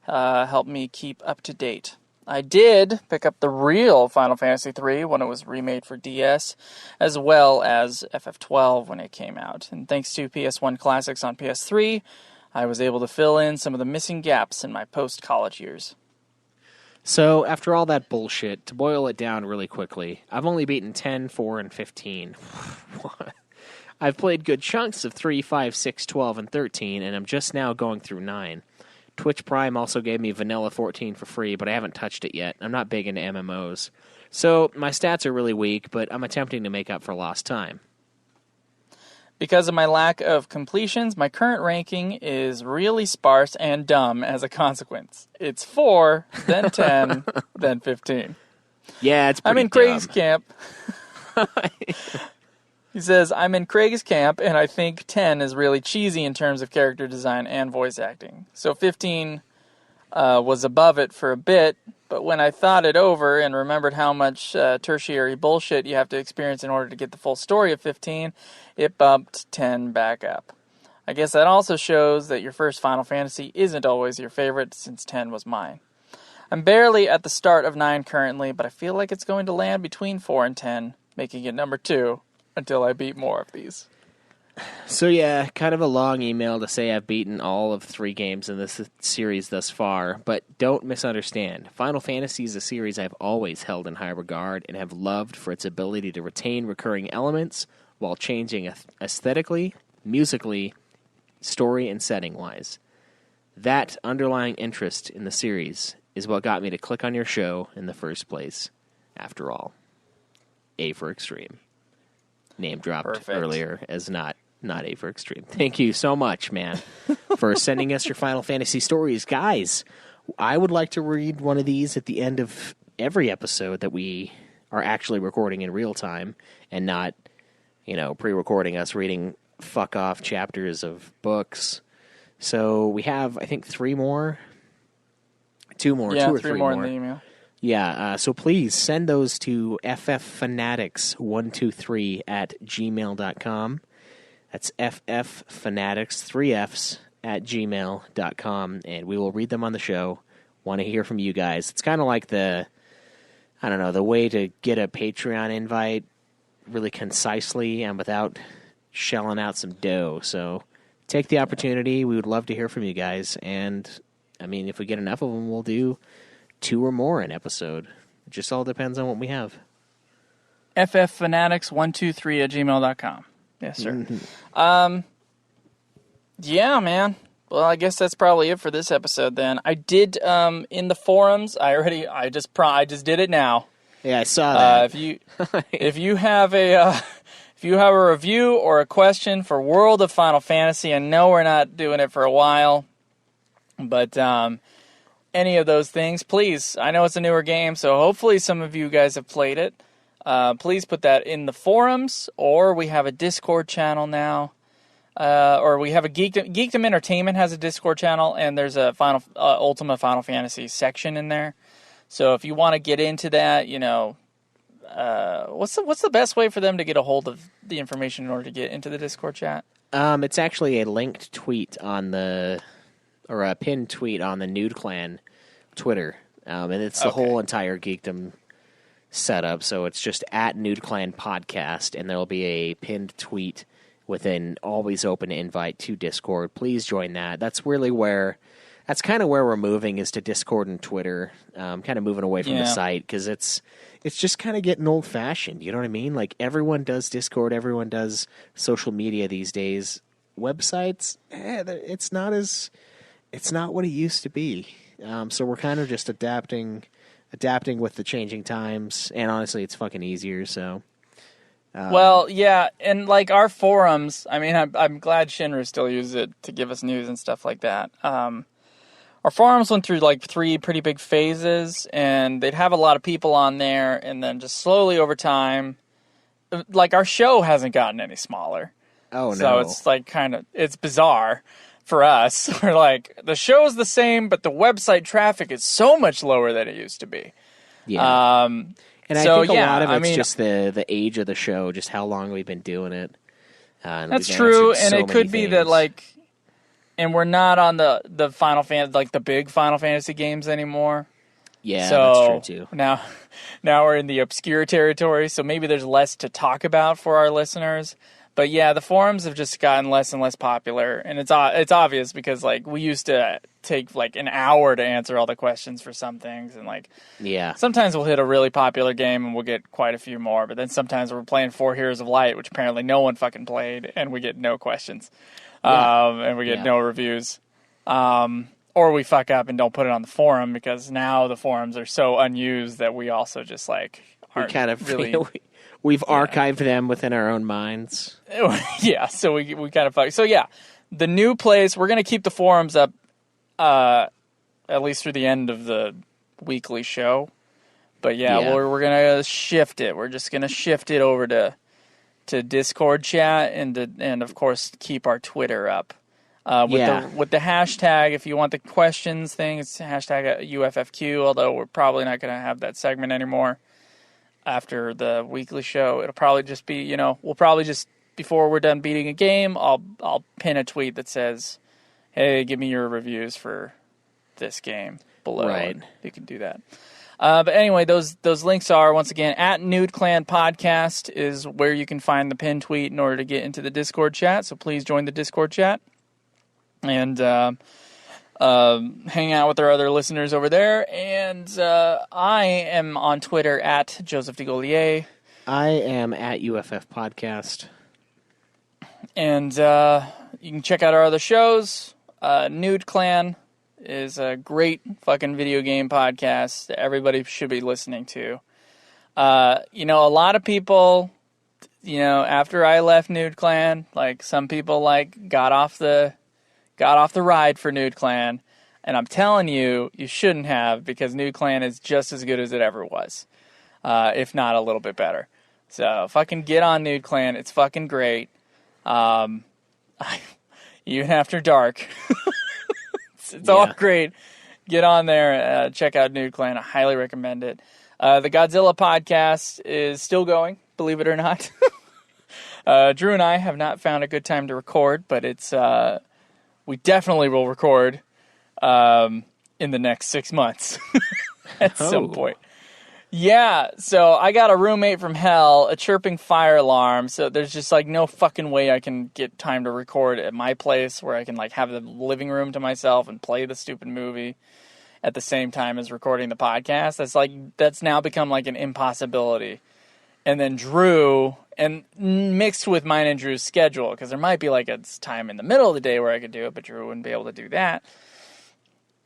helped me keep up to date. I did pick up the real Final Fantasy III when it was remade for DS, as well as FF12 when it came out. And thanks to PS1 Classics on PS3, I was able to fill in some of the missing gaps in my post-college years. So, after all that bullshit, to boil it down really quickly, I've only beaten 10, 4, and 15. I've played good chunks of 3, 5, 6, 12, and 13, and I'm just now going through 9. Twitch Prime also gave me Vanilla 14 for free, but I haven't touched it yet. I'm not big into MMOs. So, my stats are really weak, but I'm attempting to make up for lost time. Because of my lack of completions, my current ranking is really sparse and dumb as a consequence. It's 4, then 10, then 15. Yeah, it's pretty I'm in Craig's camp. He says, I'm in Craig's camp, and I think 10 is really cheesy in terms of character design and voice acting. So 15 was above it for a bit, but when I thought it over and remembered how much tertiary bullshit you have to experience in order to get the full story of 15, it bumped 10 back up. I guess that also shows that your first Final Fantasy isn't always your favorite, since 10 was mine. I'm barely at the start of 9 currently, but I feel like it's going to land between 4 and 10, making it number 2, until I beat more of these. So yeah, kind of a long email to say I've beaten all of 3 games in this series thus far, but don't misunderstand. Final Fantasy is a series I've always held in high regard and have loved for its ability to retain recurring elements while changing aesthetically, musically, story and setting-wise. That underlying interest in the series is what got me to click on your show in the first place, after all. Aforextreme. Name dropped earlier as not Aforextreme. Thank you so much, man, for sending us your Final Fantasy stories. Guys, I would like to read one of these at the end of every episode that we are actually recording in real time and not, pre-recording us reading fuck-off chapters of books. So we have, I think, 3 more. 2 more. Yeah, 2 or 3 3 more in the email. Yeah, so please send those to fffanatics123@gmail.com. That's fffanatics, 3 Fs, @gmail.com, and we will read them on the show. Want to hear from you guys. It's kind of like the way to get a Patreon invite really concisely and without shelling out some dough. So take the opportunity. We would love to hear from you guys, and, if we get enough of them, we'll do 2 or more an episode. It just all depends on what we have. fffanatics123@gmail.com. Yes, sir. Mm-hmm. Yeah, man. Well, I guess that's probably it for this episode then. I did in the forums. I just did it now. Yeah, I saw that. If you have a review or a question for World of Final Fantasy, I know we're not doing it for a while, but any of those things, please. I know it's a newer game, so hopefully some of you guys have played it. please put that in the forums, or we have a Discord channel now. Or we have a Geekdom Entertainment has a Discord channel, and there's a Ultima Final Fantasy section in there. So if you want to get into that, what's the best way for them to get a hold of the information in order to get into the Discord chat? It's actually a linked tweet or a pinned tweet on the Nude Clan Twitter, and it's the whole entire Geekdom setup. So it's just at Nude Clan Podcast, and there'll be a pinned tweet with an always open invite to Discord. Please join that. That's kind of where we're moving, is to Discord and Twitter. Kind of moving away from the site, because it's just kind of getting old fashioned. You know what I mean? Like, everyone does Discord, everyone does social media these days. Websites, it's not what it used to be. So we're kind of just adapting with the changing times, and honestly, it's fucking easier. So. Well, yeah, and like our forums, I mean, I'm glad Shinra still uses it to give us news and stuff like that. Our forums went through like 3 pretty big phases, and they'd have a lot of people on there, and then just slowly over time, like our show hasn't gotten any smaller. Oh, no. So it's like it's bizarre for us. We're like, the show's the same, but the website traffic is so much lower than it used to be. Yeah. And I think a lot of it's just the age of the show, just how long we've been doing it. That's true, and it could be that, like, and we're not on the Final Fantasy, like the big Final Fantasy games anymore. Yeah, so that's true too. Now we're in the obscure territory, so maybe there's less to talk about for our listeners. But yeah, the forums have just gotten less and less popular, and it's obvious because like we used to take like an hour to answer all the questions for some things, and like sometimes we'll hit a really popular game and we'll get quite a few more, but then sometimes we're playing 4 Heroes of Light, which apparently no one fucking played, and we get no questions, and we get no reviews, or we fuck up and don't put it on the forum because now the forums are so unused that we also just like aren't really. We've archived them within our own minds. Yeah, so we kind of fuck. So yeah, the new place, we're going to keep the forums up at least through the end of the weekly show. But yeah. We're going to shift it. We're just going to shift it over to Discord chat and of course keep our Twitter up. With the hashtag, if you want the questions thing, it's hashtag UFFQ, although we're probably not going to have that segment anymore. After the weekly show, it'll probably just be, we'll probably just, before we're done beating a game, I'll pin a tweet that says, hey, give me your reviews for this game below. Right. You can do that. But anyway, those links are, once again, at Nude Clan Podcast is where you can find the pinned tweet in order to get into the Discord chat. So please join the Discord chat. And, hang out with our other listeners over there, and I am on Twitter at Joseph DeGolier. I am at UFF Podcast. And you can check out our other shows. Nude Clan is a great fucking video game podcast that everybody should be listening to. A lot of people, after I left Nude Clan, like some people like got off the ride for Nude Clan, and I'm telling you, you shouldn't have, because Nude Clan is just as good as it ever was, if not a little bit better. So fucking get on Nude Clan. It's fucking great. Even after dark. it's all great. Get on there, check out Nude Clan. I highly recommend it. The Godzilla podcast is still going, believe it or not. Drew and I have not found a good time to record, but it's... we definitely will record in the next 6 months at some point. Yeah, so I got a roommate from hell, a chirping fire alarm, so there's just like no fucking way I can get time to record at my place where I can like have the living room to myself and play the stupid movie at the same time as recording the podcast. That's now become like an impossibility. And then Drew, and mixed with mine and Drew's schedule, because there might be like a time in the middle of the day where I could do it, but Drew wouldn't be able to do that.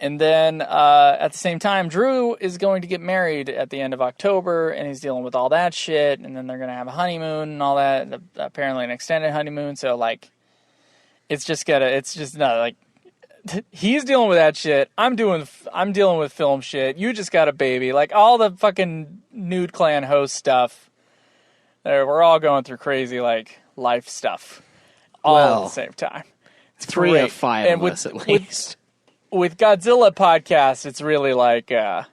And then at the same time, Drew is going to get married at the end of October, and he's dealing with all that shit, and then they're going to have a honeymoon and all that, apparently an extended honeymoon, so like, it's just not like, he's dealing with that shit, I'm dealing with film shit, you just got a baby, like all the fucking Nude Clan host stuff We're all going through crazy, like, life stuff all at the same time. It's 3 great. of 5 and of us, at least. With Godzilla podcasts, it's really like, I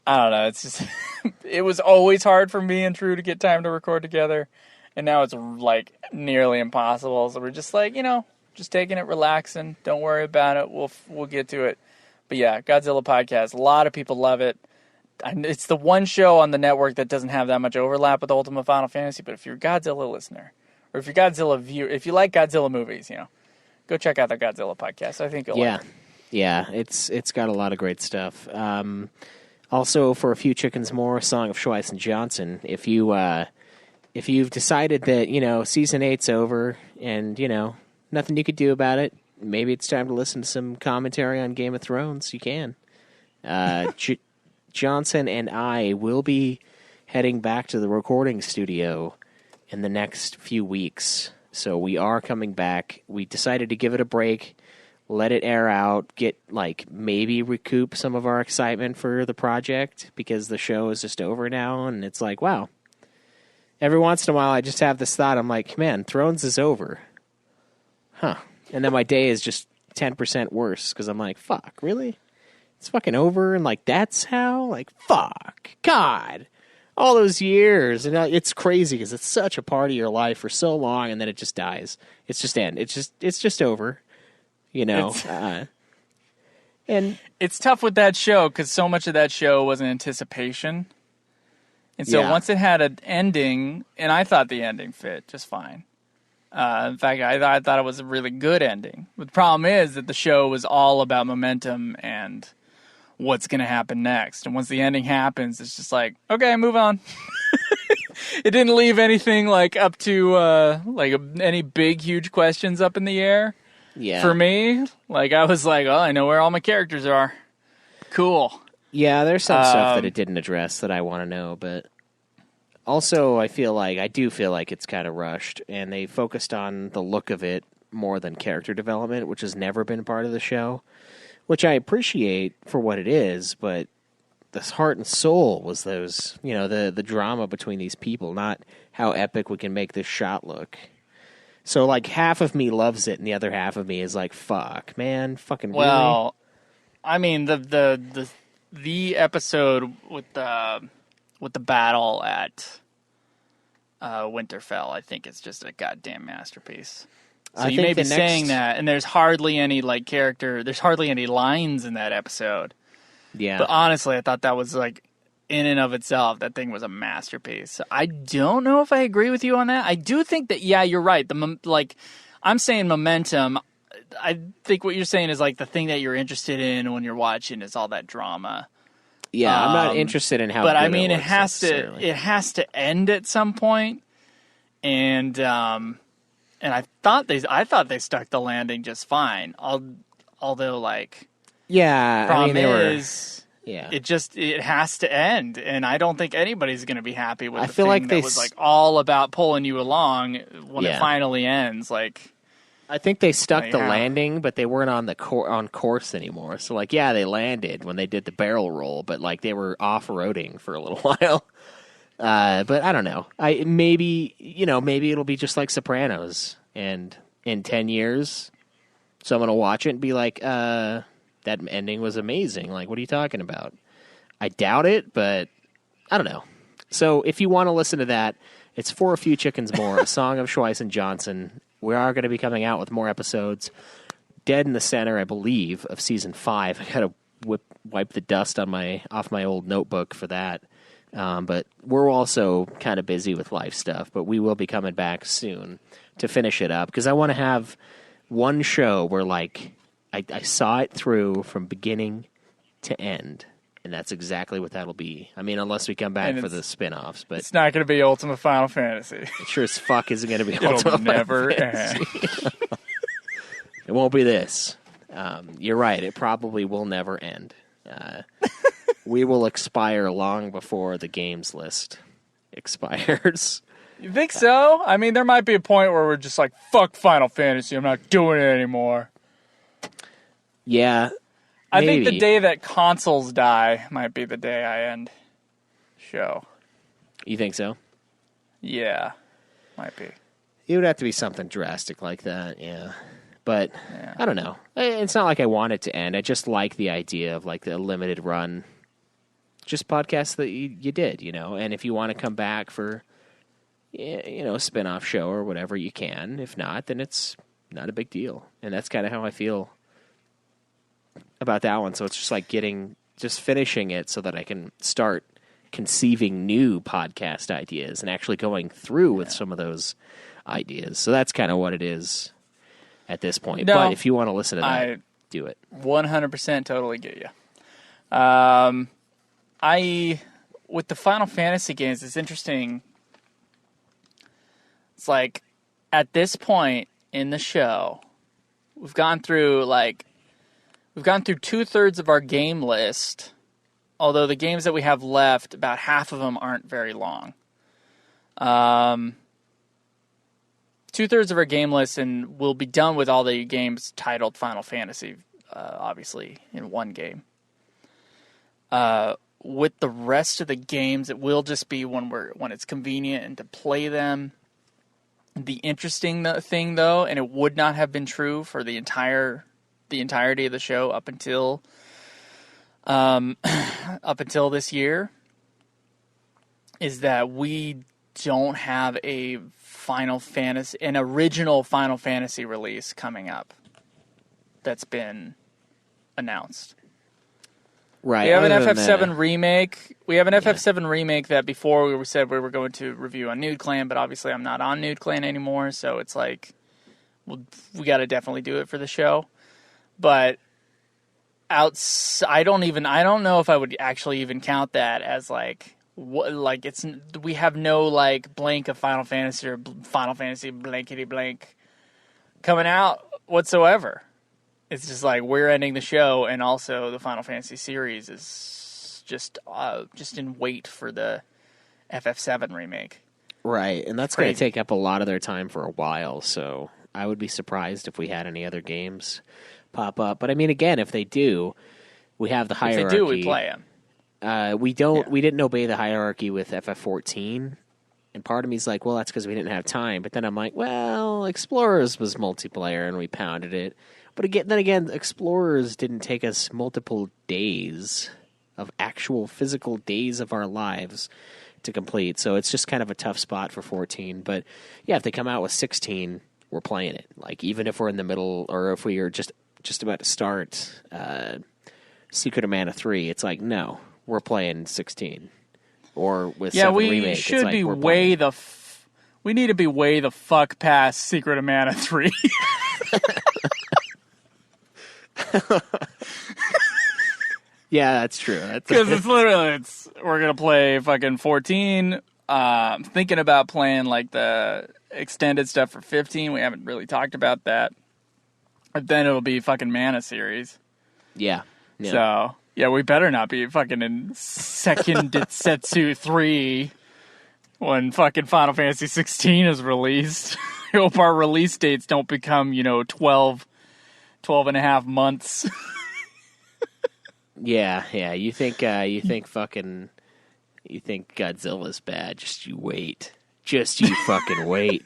don't know, it's just, it was always hard for me and Drew to get time to record together, and now it's, like, nearly impossible, so we're just like, just taking it relaxing, don't worry about it, we'll get to it. But yeah, Godzilla podcast, a lot of people love it. It's the one show on the network that doesn't have that much overlap with Ultimate Final Fantasy, but if you're a Godzilla listener, or if you're a Godzilla viewer, if you like Godzilla movies, go check out the Godzilla podcast. I think you'll like it. Yeah, it's got a lot of great stuff. Also, for A Few Chickens More, Song of Schweiss and Johnson, if you've decided that, Season 8's over and, nothing you could do about it, maybe it's time to listen to some commentary on Game of Thrones, you can. Johnson and I will be heading back to the recording studio in the next few weeks. So we are coming back. We decided to give it a break, let it air out, maybe recoup some of our excitement for the project because the show is just over now. And it's like, wow. Every once in a while I just have this thought. I'm like, man, Thrones is over. Huh. And then my day is just 10% worse because I'm like, fuck, really? It's fucking over, and that's how? Fuck, God, all those years, and it's crazy because it's such a part of your life for so long, and then it just dies. It's just end. It's just over, and it's tough with that show because so much of that show was an anticipation, and so once it had an ending, and I thought the ending fit just fine. In fact, I thought it was a really good ending. But the problem is that the show was all about momentum and what's going to happen next. And once the ending happens, it's just like, okay, move on. It didn't leave anything up to any big, huge questions up in the air. Yeah. For me, I was like, oh, I know where all my characters are. Cool. Yeah, there's some stuff that it didn't address that I want to know, but also I do feel like it's kind of rushed, and they focused on the look of it more than character development, which has never been part of the show. Which I appreciate for what it is, but this heart and soul was those, the drama between these people, not how epic we can make this shot look. So, half of me loves it, and the other half of me is like, fuck, man, fucking really? Well, I mean, the episode with the battle at Winterfell, I think it's just a goddamn masterpiece. So you may be saying that, and there's hardly any there's hardly any lines in that episode. Yeah. But honestly, I thought that was in and of itself, that thing was a masterpiece. I don't know if I agree with you on that. I do think that, yeah, you're right. I'm saying momentum. I think what you're saying is the thing that you're interested in when you're watching is all that drama. Yeah, I'm not interested in how. But I mean, it has to end at some point, and I thought they stuck the landing just fine. Although, problem is, it has to end, and I don't think anybody's going to be happy with. I feel like that was all about pulling you along when it finally ends. I think they stuck the landing, but they weren't on on course anymore. So, they landed when they did the barrel roll, but they were off-roading for a little while. But I don't know. Maybe it'll be just like Sopranos, and in 10 years, someone will watch it and be like, that ending was amazing. What are you talking about? I doubt it, but I don't know. So if you want to listen to that, it's For a Few Chickens More, A Song of Schweiss and Johnson. We are going to be coming out with more episodes. Dead in the center, I believe, of Season 5. I got to wipe the dust off my old notebook for that. But we're also kind of busy with life stuff, but we will be coming back soon to finish it up, because I want to have one show where I saw it through from beginning to end, and that's exactly what that'll be. I mean, unless we come back for the spin-offs, but it's not going to be Ultimate Final Fantasy. It sure as fuck isn't going to be It'll Ultimate never Final Fantasy. It won't be this. You're right. It probably will never end. We will expire long before the games list expires. You think so? I mean, there might be a point where we're just fuck Final Fantasy. I'm not doing it anymore. Yeah, I think the day that consoles die might be the day I end show. You think so? Yeah, might be. It would have to be something drastic like that, yeah. But, I don't know. It's not like I want it to end. I just like the idea of, like, the limited run, just podcasts that you did, you know. And if you want to come back for, you know, a spin-off show or whatever, you can. If not, then it's not a big deal. And that's kind of how I feel about that one. So it's just like just finishing it so that I can start conceiving new podcast ideas and actually going through with some of those ideas. So that's kind of what it is at this point. No, but if you want to listen to that, do it. 100% totally get you. With the Final Fantasy games, it's interesting. It's like, at this point in the show, we've gone through 2/3 of our game list, although the games that we have left, about half of them aren't very long. 2/3 of our game list, and we'll be done with all the games titled Final Fantasy, obviously, in one game. With the rest of the games, it will just be when it's convenient and to play them. The interesting thing, though, and it would not have been true for the entirety of the show up until this year, is that we don't have an original Final Fantasy release coming up that's been announced. Right. We have an FF7 remake. We have an FF7 remake that before we said we were going to review on Nude Clan, but obviously I'm not on Nude Clan anymore, so it's like, we got to definitely do it for the show. But I don't know if I would actually even count that as we have no blank of Final Fantasy or Final Fantasy blankety blank coming out whatsoever. It's just like we're ending the show, and also the Final Fantasy series is just in wait for the FF7 remake. Right, and that's going to take up a lot of their time for a while, so I would be surprised if we had any other games pop up. But I mean, again, if they do, we have the hierarchy. If they do, we play them. We didn't obey the hierarchy with FF14, and part of me is like, well, that's because we didn't have time. But then I'm like, well, Explorers was multiplayer, and we pounded it. But again, Explorers didn't take us multiple days of actual physical days of our lives to complete. So it's just kind of a tough spot for 14. But yeah, if they come out with 16, we're playing it. Like, even if we're in the middle, or if we are just about to start Secret of Mana 3, it's like, no, we're playing 16. Or with 7 Remake, we should it's like be we need to be way the fuck past Secret of Mana 3. Yeah, that's true. Because we're gonna play fucking 14. Thinking about playing the extended stuff for 15. We haven't really talked about that. But then it'll be fucking Mana series. Yeah. So yeah, we better not be fucking in second Setsu 3 when fucking Final Fantasy 16 is released. I hope our release dates don't become 12 and a half months. Yeah. You think Godzilla's bad? Just you wait. Just you fucking wait.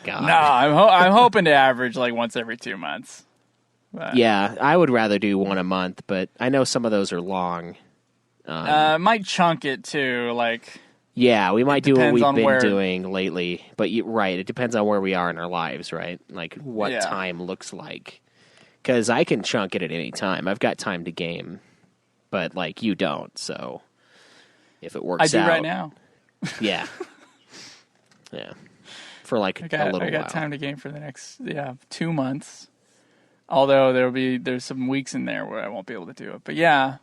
God. No, I'm hoping to average once every 2 months. But, yeah, I would rather do one a month, but I know some of those are long. Might chunk it too. Yeah, we might do what we've been doing lately. But right, it depends on where we are in our lives, right? What time looks like. Because I can chunk it at any time. I've got time to game, but you don't. So if it works out, I do right now. Yeah, for a little while. I got time to game for the next 2 months. Although there's some weeks in there where I won't be able to do it. But yeah,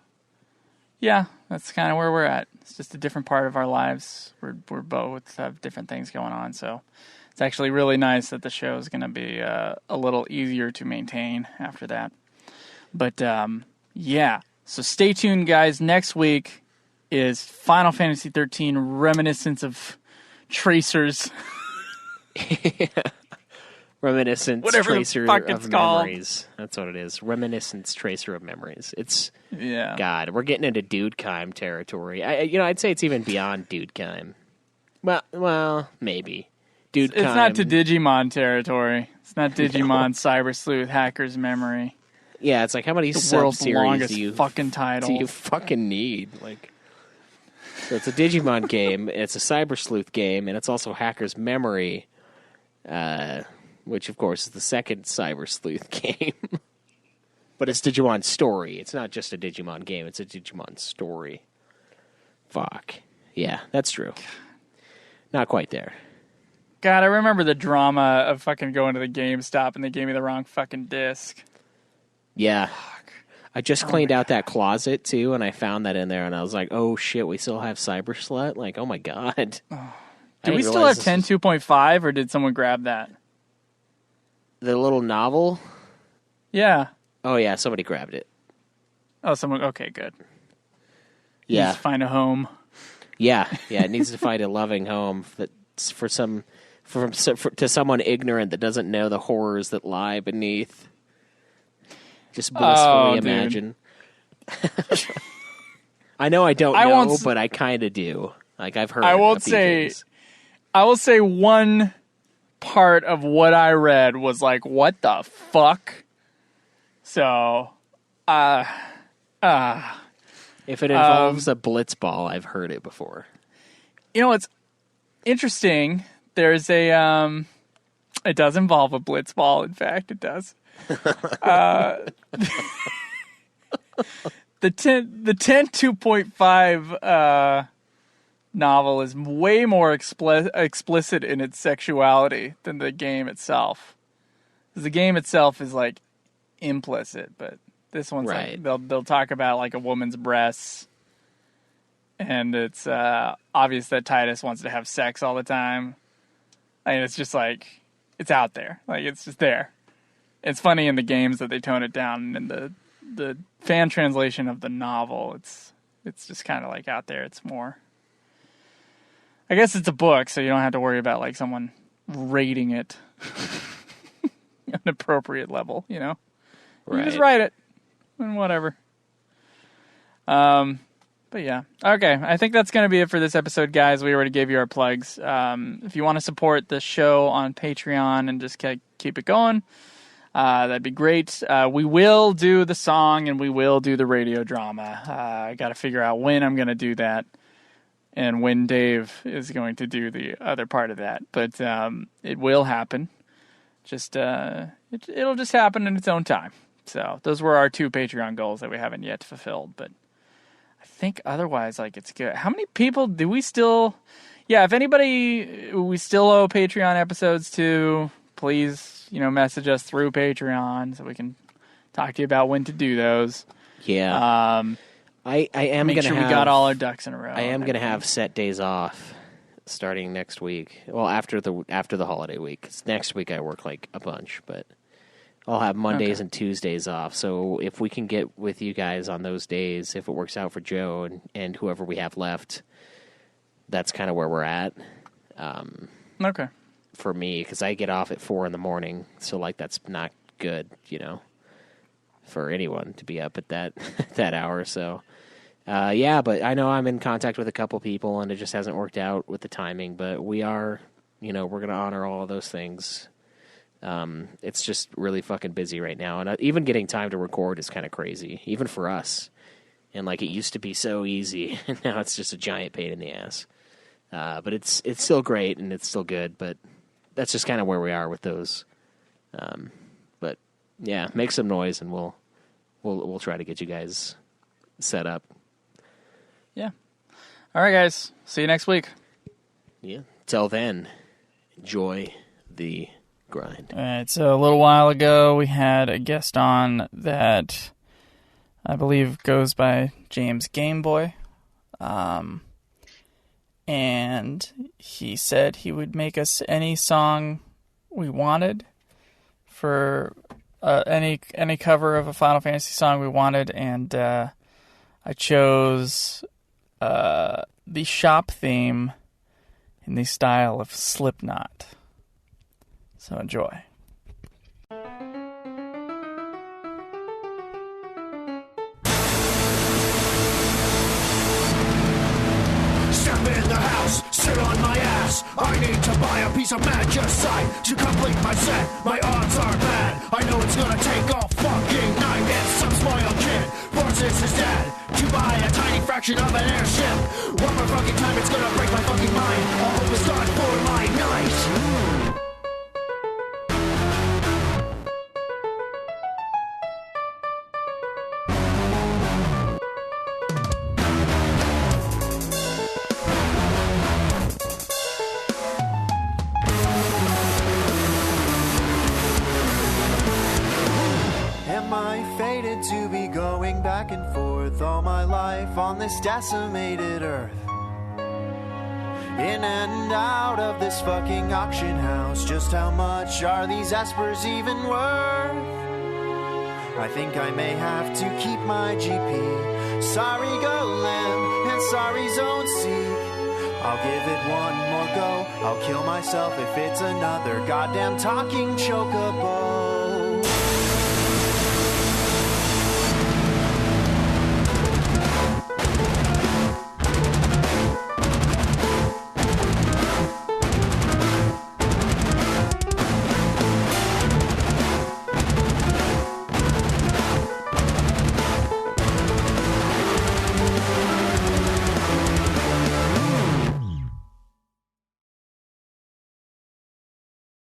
that's kind of where we're at. It's just a different part of our lives. We're both have different things going on, so it's actually really nice that the show is going to be a little easier to maintain after that. But yeah, so stay tuned, guys. Next week is Final Fantasy 13 Reminiscence of Tracers. Reminiscence Whatever Tracer the fuck of it's called. Memories. That's what it is. Reminiscence Tracer of Memories. It's God, we're getting into Dudekime territory. I'd say it's even beyond Dudekime. Well, maybe. Dude, It's not to Digimon territory. It's not Digimon Cyber Sleuth Hacker's Memory. Yeah, it's like, how many The world's sub-series longest do you fucking title. do you fucking need? Like, so it's a Digimon game, it's a Cyber Sleuth game, and it's also Hacker's Memory, which, of course, is the second Cyber Sleuth game. But it's Digimon Story. It's not just a Digimon game, it's a Digimon Story. Fuck. Yeah, that's true. Not quite there. God, I remember the drama of fucking going to the GameStop and they gave me the wrong fucking disc. Yeah. Fuck. I just cleaned out that closet, too, and I found that in there, and I was like, oh, shit, we still have Cyber Slut? Like, oh, my God. Do we still have 10.2.5, or did someone grab that? The little novel? Yeah. Oh, yeah, somebody grabbed it. Oh, someone... Okay, good. Yeah. Needs to find a home. Yeah, it needs to find a loving home that's for to someone ignorant that doesn't know the horrors that lie beneath. Just blissfully imagine. I know I don't know, but I kind of do. Like, I've heard. I will say one part of what I read was like, what the fuck? So, if it involves a blitzball, I've heard it before. You know, it's interesting. There's a, it does involve a blitzball. In fact, it does. The 10.2.5 novel is way more explicit in its sexuality than the game itself. The game itself is like implicit, but this one's right. Like they'll talk about like a woman's breasts, and it's obvious that Titus wants to have sex all the time. And it's just like, it's out there. Like, it's just there. It's funny in the games that they tone it down, and in the fan translation of the novel, it's just kind of like out there. It's more, I guess it's a book, so you don't have to worry about like someone rating it at an appropriate level, you know? Right. You just write it, and whatever. But yeah. Okay, I think that's going to be it for this episode, guys. We already gave you our plugs. If you want to support the show on Patreon and just keep it going, that'd be great. We will do the song and we will do the radio drama. I got to figure out when I'm going to do that and when Dave is going to do the other part of that. But it will happen. Just it'll just happen in its own time. So those were our 2 Patreon goals that we haven't yet fulfilled. But I think otherwise, like, it's good. How many people do we still... Yeah, if anybody we still owe Patreon episodes to, please, message us through Patreon so we can talk to you about when to do those. Yeah. I am going to make sure we got all our ducks in a row. I am going to have set days off starting next week. Well, after the holiday week. 'Cause next week I work like a bunch, but I'll have Mondays and Tuesdays off. So if we can get with you guys on those days, if it works out for Joe and whoever we have left, that's kind of where we're at. Okay. For me, because I get off at 4 a.m, so like that's not good, for anyone to be up at that hour. So, yeah, but I know I'm in contact with a couple people, and it just hasn't worked out with the timing. But we are, we're going to honor all of those things. It's just really fucking busy right now, and even getting time to record is kind of crazy, even for us. And like, it used to be so easy, and now it's just a giant pain in the ass. But it's still great and it's still good, but that's just kind of where we are with those. But yeah, make some noise and we'll try to get you guys set up. Yeah. All right, guys. See you next week. Yeah. Till then, enjoy the grind. All right. So a little while ago, we had a guest on that I believe goes by James Gameboy. And he said he would make us any song we wanted for any cover of a Final Fantasy song we wanted, and I chose the shop theme in the style of Slipknot. So enjoy. Step in the house, sit on my ass. ass. I need to buy a piece of magicite to complete my set. My odds are bad. I know it's gonna take all fucking night. If some spoiled kid forces his dad to buy a tiny fraction of an airship, one more fucking time it's gonna break my fucking mind. All hope is gone for my night. Am I fated to be going back and forth all my life on this decimated earth? In and out of this fucking auction house. Just how much are these espers even worth? I think I may have to keep my GP. Sorry Golem and sorry Zone Seek. I'll give it one more go. I'll kill myself if it's another goddamn talking chocobo.